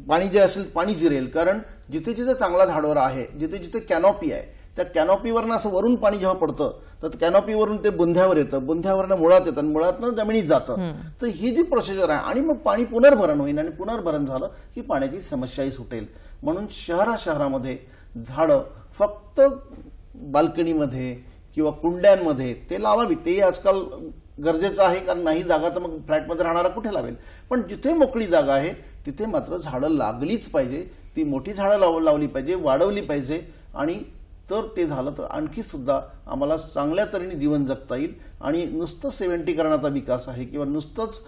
पाणी जे असेल पाणी जिरेल कारण जिथे जिथे चांगला झाडावर आहे, जिथे जिथे कॅनॉपी आहे त्या कॅनॉपीवरनं असं वरून पाणी जेव्हा पडतं तर कॅनॉपीवरून ते बुंध्यावर येतं, बुंध्यावरनं मुळात येतं आणि मुळातनं जमिनीत जातं. तर ही जी प्रोसिजर आहे आणि मग पाणी पुनर्भरण होईल आणि पुनर्भरण झालं की पाण्याची समस्याही सुटेल. म्हणून शहरामध्ये झाडं फक्त बाल्कनीमध्ये किंवा कुंड्यांमध्ये ते लावावी. तेही आजकाल गरजेचं आहे कारण नाही जागा तर मग फ्लॅटमध्ये राहणारा कुठे लावेल. पण जिथे मोकळी जागा आहे तिथे मात्र झाडं लागलीच पाहिजे. ती मोठी झाडं लावली पाहिजे, वाढवली पाहिजे आणि तर ते झालं तर आणखी सुद्धा आम्हाला चांगल्या तऱ्हेने जीवन जगता येईल. आणि नुसतं सेव्हन्टीकरणाचा विकास आहे किंवा नुसतंच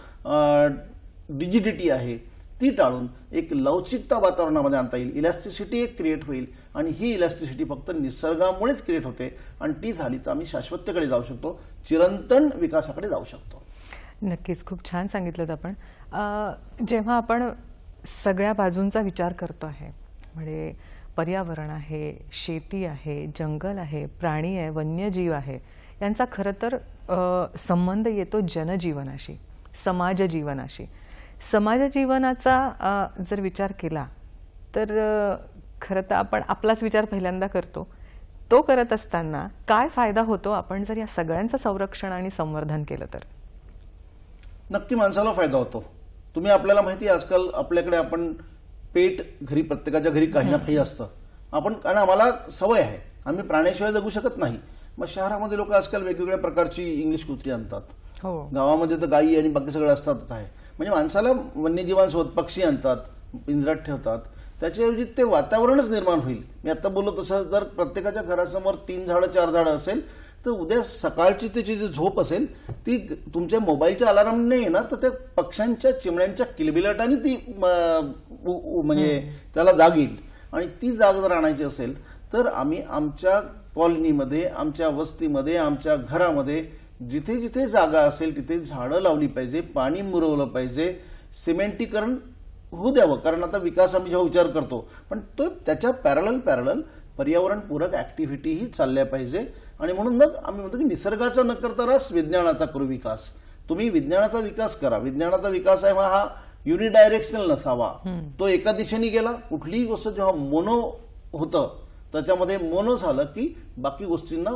डिजिडिटी आहे ती टाळून एक लवचिकता वातावरणामध्ये आणता येईल. इलॅस्टिसिटी एक क्रिएट होईल आणि ही इलॅस्टिसिटी फक्त निसर्गामुळेच क्रिएट होते आणि ती झाली तर आम्ही शाश्वततेकडे जाऊ शकतो, चिरंतन विकासाकडे जाऊ शकतो. नक्कीच, खूप छान सांगितलं आपण. जेव्हा आपण सगळ्या बाजूंचा विचार करतो आहे म्हणजे पर्यावरण आहे, शेती आहे, जंगल आहे, प्राणी आहे, वन्यजीव आहे, यांचा खरं तर संबंध येतो जनजीवनाशी, समाज जीवनाशी. समाज जीवनाचा जर विचार केला तर खरं तर आपण आपलाच विचार पहिल्यांदा करतो. तो करत असताना काय फायदा होतो आपण जर या सगळ्यांचं संरक्षण आणि संवर्धन केलं तर? नक्की माणसाला फायदा होतो. तुम्ही आपल्याला माहिती आहे आजकाल आपल्याकडे आपण पेट घरी प्रत्येकाच्या घरी काही ना काही असतं. आपण कारण आम्हाला सवय आहे, आम्ही प्राण्याशिवाय जगू शकत नाही. मग शहरामध्ये लोक आजकाल वेगवेगळ्या प्रकारची इंग्लिश कुत्री आणतात. गावामध्ये तर गायी आणि बाकी सगळं असतातच आहे. म्हणजे माणसाला वन्यजीवांसोबत पक्षी आणतात, पिंजऱ्यात ठेवतात. त्याच्याऐवजी ते वातावरणच निर्माण होईल. मी आता बोललो तसं जर प्रत्येकाच्या घरासमोर 3 झाडं 4 झाडं असेल तर उद्या सकाळची त्याची जी झोप असेल ती तुमच्या मोबाईलच्या अलार्मने येणार तर त्या पक्ष्यांच्या चिमण्यांच्या किलबिलाटाने ती म्हणजे त्याला जाग येईल. आणि ती जाग जर आणायची असेल तर आम्ही आमच्या कॉलनीमध्ये, आमच्या वस्तीमध्ये, आमच्या घरामध्ये जिथे जिथे जागा असेल तिथे झाडं लावली पाहिजे, पाणी मुरवलं पाहिजे, सिमेंटीकरण होऊ द्यावं. कारण आता विकास आम्ही जेव्हा विचार करतो पण तो त्याच्या पॅरलल पर्यावरणपूरक ऍक्टिव्हिटीही चालल्या पाहिजे. आणि म्हणून मग आम्ही म्हणतो की निसर्गाचा न करता रस विज्ञानाचा करू विकास. तुम्ही विज्ञानाचा विकास करा. विज्ञानाचा विकास आहे हा युनिडायरेक्शनल नसावा. तो एका दिशेने गेला. कुठलीही गोष्ट जेव्हा मोनो होतं त्याच्यामध्ये मोनो झालं की बाकी गोष्टींना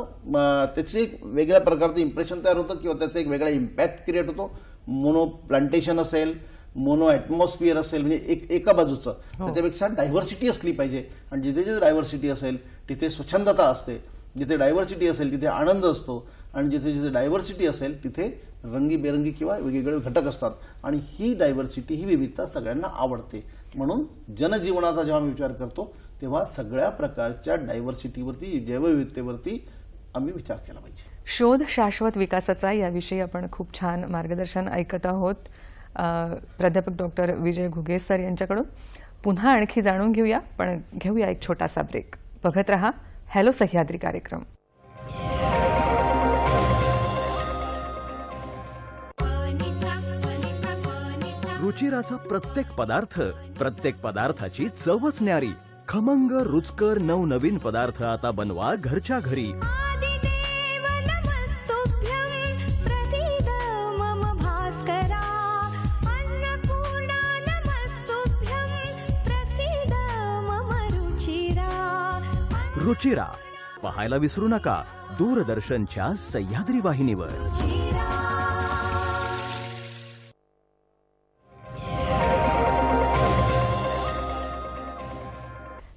त्याचे एक वेगळ्या प्रकारचं इम्प्रेशन तयार होतं किंवा त्याचा एक वेगळा इम्पॅक्ट क्रिएट होतो. मोनो प्लांटेशन असेल, मोनो ॲटमॉस्फिअर असेल म्हणजे एका बाजूचं. त्याच्यापेक्षा डायव्हर्सिटी असली पाहिजे आणि जिथे जिथे डायव्हर्सिटी असेल तिथे स्वच्छंदता असते, जिथे डायव्हर्सिटी असेल तिथे आनंद असतो आणि जिथे जिथे डायव्हर्सिटी असेल तिथे रंगीबेरंगी किंवा वेगवेगळे घटक असतात आणि ही डायव्हर्सिटी ही विविधता सगळ्यांना आवडते. म्हणून जनजीवनाचा जेव्हा मी विचार करतो तेव्हा सगळ्या प्रकारच्या डायव्हर्सिटीवरती, जैवविविधतेवरती आम्ही विचार केला पाहिजे. शोध शाश्वत विकासाचा याविषयी आपण खूप छान मार्गदर्शन ऐकत आहोत प्राध्यापक डॉक्टर विजय घुगे सर यांच्याकडून. पुन्हा आणखी जाणून घेऊया, पण घेऊया एक छोटासा ब्रेक. बघत रहा हॅलो सह्याद्री कार्यक्रम. रुचिराचा प्रत्येक पदार्थाची चवच न्यारी. खमंग रुचकर नवनवीन पदार्थ आता बनवा घरच्या घरी. रुचिरा पाहायला विसरू नका दूरदर्शनच्या सह्याद्री वाहिनीवर.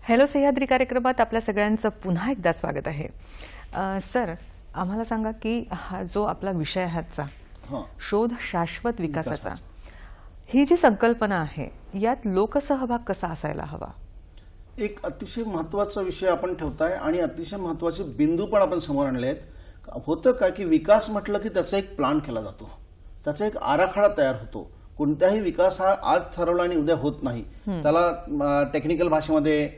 हॅलो सह्याद्री कार्यक्रमात आपल्या सगळ्यांचं पुन्हा एकदा स्वागत आहे. सर, आम्हाला सांगा की हा जो आपला विषय आहे आजचा हां. शोध शाश्वत विकासाचा. ही जी संकल्पना आहे यात लोकसहभाग कसा असायला हवा? एक अतिशय महत्वाचा विषय आपण ठेवताय आणि अतिशय महत्वाचे बिंदू पण आपण समोर आणले आहेत. होतं काय की विकास म्हटलं की त्याचा एक प्लान केला जातो, त्याचा एक आराखडा तयार होतो. कोणताही विकास हा आज ठरवला आणि उद्या होत नाही. त्याला टेक्निकल भाषेमध्ये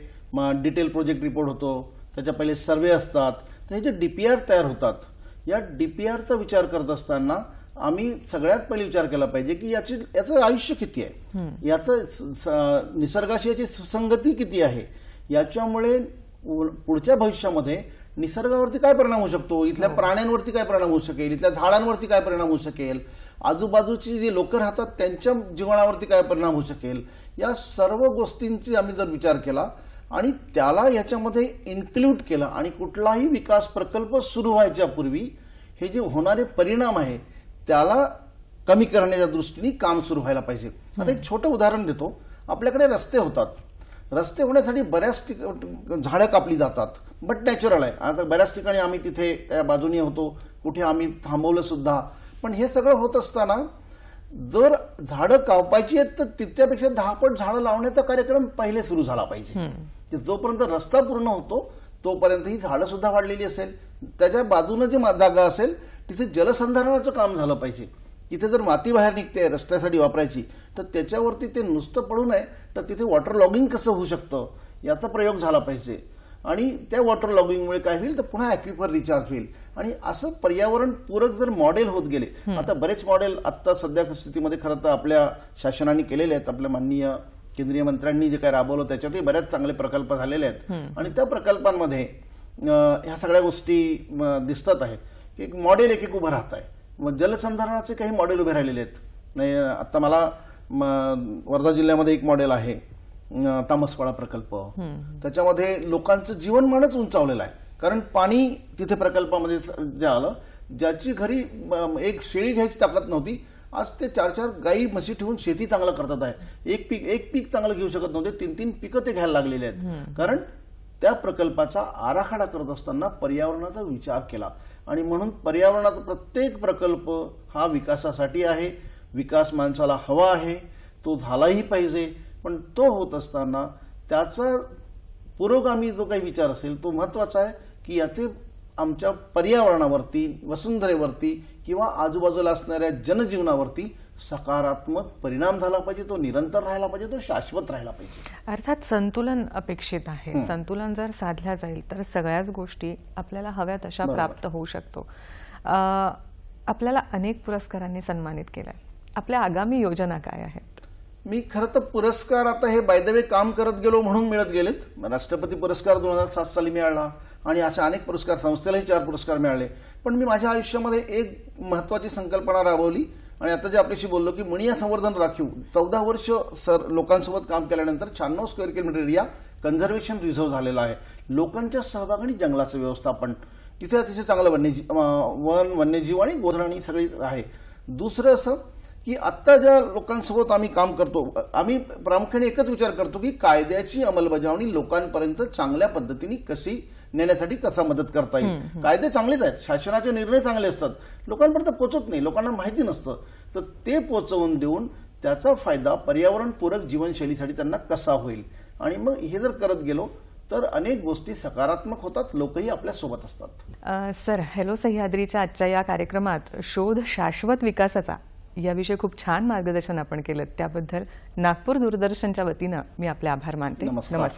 डिटेल प्रोजेक्ट रिपोर्ट होतो, त्याच्या पहिले सर्वे असतात, तर हे जे डीपीआर तयार होतात, या डीपीआरचा विचार करत असताना आम्ही सगळ्यात पहिले विचार केला पाहिजे की याचं आयुष्य किती आहे, याचं निसर्गाशी याची सुसंगती किती आहे, याच्यामुळे पुढच्या भविष्यामध्ये निसर्गावरती काय परिणाम होऊ शकतो, इथल्या प्राण्यांवरती काय परिणाम होऊ शकेल, इथल्या झाडांवरती काय परिणाम होऊ शकेल, आजूबाजूची जी लोक राहतात त्यांच्या जीवनावरती काय परिणाम होऊ शकेल, या सर्व गोष्टींची आम्ही जर विचार केला आणि त्याला याच्यामध्ये इन्क्लूड केलं आणि कुठलाही विकास प्रकल्प सुरू व्हायच्या पूर्वी हे जे होणारे परिणाम आहे त्याला कमी करण्याच्या दृष्टीने काम सुरू व्हायला पाहिजे. आता एक छोटं उदाहरण देतो. आपल्याकडे रस्ते होतात, रस्ते होण्यासाठी बऱ्याच झाडं कापली जातात, बट नॅचरल आहे. आता बऱ्याच ठिकाणी आम्ही तिथे त्या बाजूने होतो, कुठे आम्ही थांबवलं सुद्धा. पण हे सगळं होत असताना जर झाडं कापायची आहेत तर तितक्यापेक्षा 10 पट झाडं लावण्याचा कार्यक्रम पहिले सुरू झाला पाहिजे. जोपर्यंत रस्ता पूर्ण होतो तोपर्यंत ही झाडं सुद्धा वाढलेली असेल, त्याच्या बाजूने जी जागा असेल तिथे जलसंधारणाचं काम झालं पाहिजे. तिथे जर माती बाहेर निघते रस्त्यासाठी वापरायची तर त्याच्यावरती ते नुसतं पडू नये, तर तिथे वॉटर लॉगिंग कसं होऊ शकतं याचा प्रयोग झाला पाहिजे. आणि त्या वॉटर लॉगिंगमुळे काय होईल तर पुन्हा ॲक्विफर रिचार्ज होईल. आणि असं पर्यावरण पूरक जर मॉडेल होत गेले, आता बरेच मॉडेल आता सध्या स्थितीमध्ये खरं तर आपल्या शासनाने केलेले आहेत, आपल्या माननीय केंद्रीय मंत्र्यांनी जे काय राबवलं त्याच्यातही बऱ्याच चांगले प्रकल्प झालेले आहेत. आणि त्या प्रकल्पांमध्ये ह्या सगळ्या गोष्टी दिसतात आहे की एक मॉडेल एक उभं राहत आहे. मग जलसंधारणाचे काही मॉडेल उभे राहिलेले आहेत. नाही आता मला वर्धा जिल्ह्यामध्ये एक मॉडेल आहे तामसपाडा प्रकल्प. त्याच्यामध्ये लोकांचं जीवनमानच उंचावलेलं आहे, कारण पाणी तिथे प्रकल्पामध्ये जे आलं, ज्याची घरी एक शेळी घ्यायची ताकद नव्हती, आज ते 4-4 गाई म्हशी ठेवून शेती चांगलं करतात आहे. एक पीक चांगलं घेऊ शकत नव्हते, 3-3 पिकं ते घ्यायला लागलेले आहेत. कारण त्या प्रकल्पाचा आराखडा करत असताना पर्यावरणाचा विचार केला. आणि म्हणून पर्यावरणाचा प्रत्येक प्रकल्प हा विकासासाठी आहे. विकास माणसाला हवा आहे, तो झालाही पाहिजे. पण तो होत असताना त्याचा पुरोगामी जो काही विचार असेल तो महत्वाचा आहे की याचे आमच्या पर्यावरणावरती, वसुंधरेवरती किंवा आजूबाजूला असणाऱ्या जनजीवनावरती सकारात्मक परिणाम झाला पाहिजे, तो निरंतर राहिला पाहिजे, तो शाश्वत राहिला पाहिजे. अर्थात संतुलन अपेक्षित आहे. संतुलन जर साधल्या जाईल तर सगळ्याच गोष्टी आपल्याला हव्या तशा प्राप्त होऊ शकतो. आपल्याला अनेक पुरस्कारांनी सन्मानित केलंय. आपल्या आगामी योजना काय आहेत? मी खरं तर पुरस्कार आता हे बाय द वे काम करत गेलो म्हणून मिळत गेलेत. राष्ट्रपती पुरस्कार 2007 साली मिळाला आणि अशा अनेक पुरस्कार, संस्थेलाही 4 पुरस्कार मिळाले. पण मी माझ्या आयुष्यामध्ये एक महत्वाची संकल्पना राबवली आणि आता जे आपल्याशी बोललो की मणिया संवर्धन राखीव 14 वर्ष लोकांसोबत काम केल्यानंतर 96 square kilometre area conservation reserve झालेला आहे. लोकांच्या सहभाग आणि जंगलाचं व्यवस्थापन तिथे अतिशय चांगलं वन्यजीव आणि गोधनाणी सगळी आहे. दुसरं असं की आत्ता ज्या लोकांसोबत आम्ही काम करतो, आम्ही प्रामुख्याने एकच विचार करतो की कायद्याची अंमलबजावणी लोकांपर्यंत चांगल्या पद्धतीने कशी नेण्यासाठी कसा मदत करता येईल. कायदे चांगलेच आहेत, शासनाचे निर्णय चांगले असतात, लोकांपर्यंत पोहोचत नाही, लोकांना माहिती नसतं, तर ते पोहोचवून देऊन त्याचा फायदा पर्यावरणपूरक जीवनशैलीसाठी त्यांना कसा होईल. आणि मग हे जर करत गेलो तर अनेक गोष्टी सकारात्मक होतात, लोकही आपल्या सोबत असतात. सर, हॅलो सह्याद्रीच्या आजच्या या कार्यक्रमात शोध शाश्वत विकासाचा याविषयी खूप छान मार्गदर्शन आपण केलं. त्याबद्दल नागपूर दूरदर्शनच्या वतीनं मी आपले आभार मानते. नमस्कार.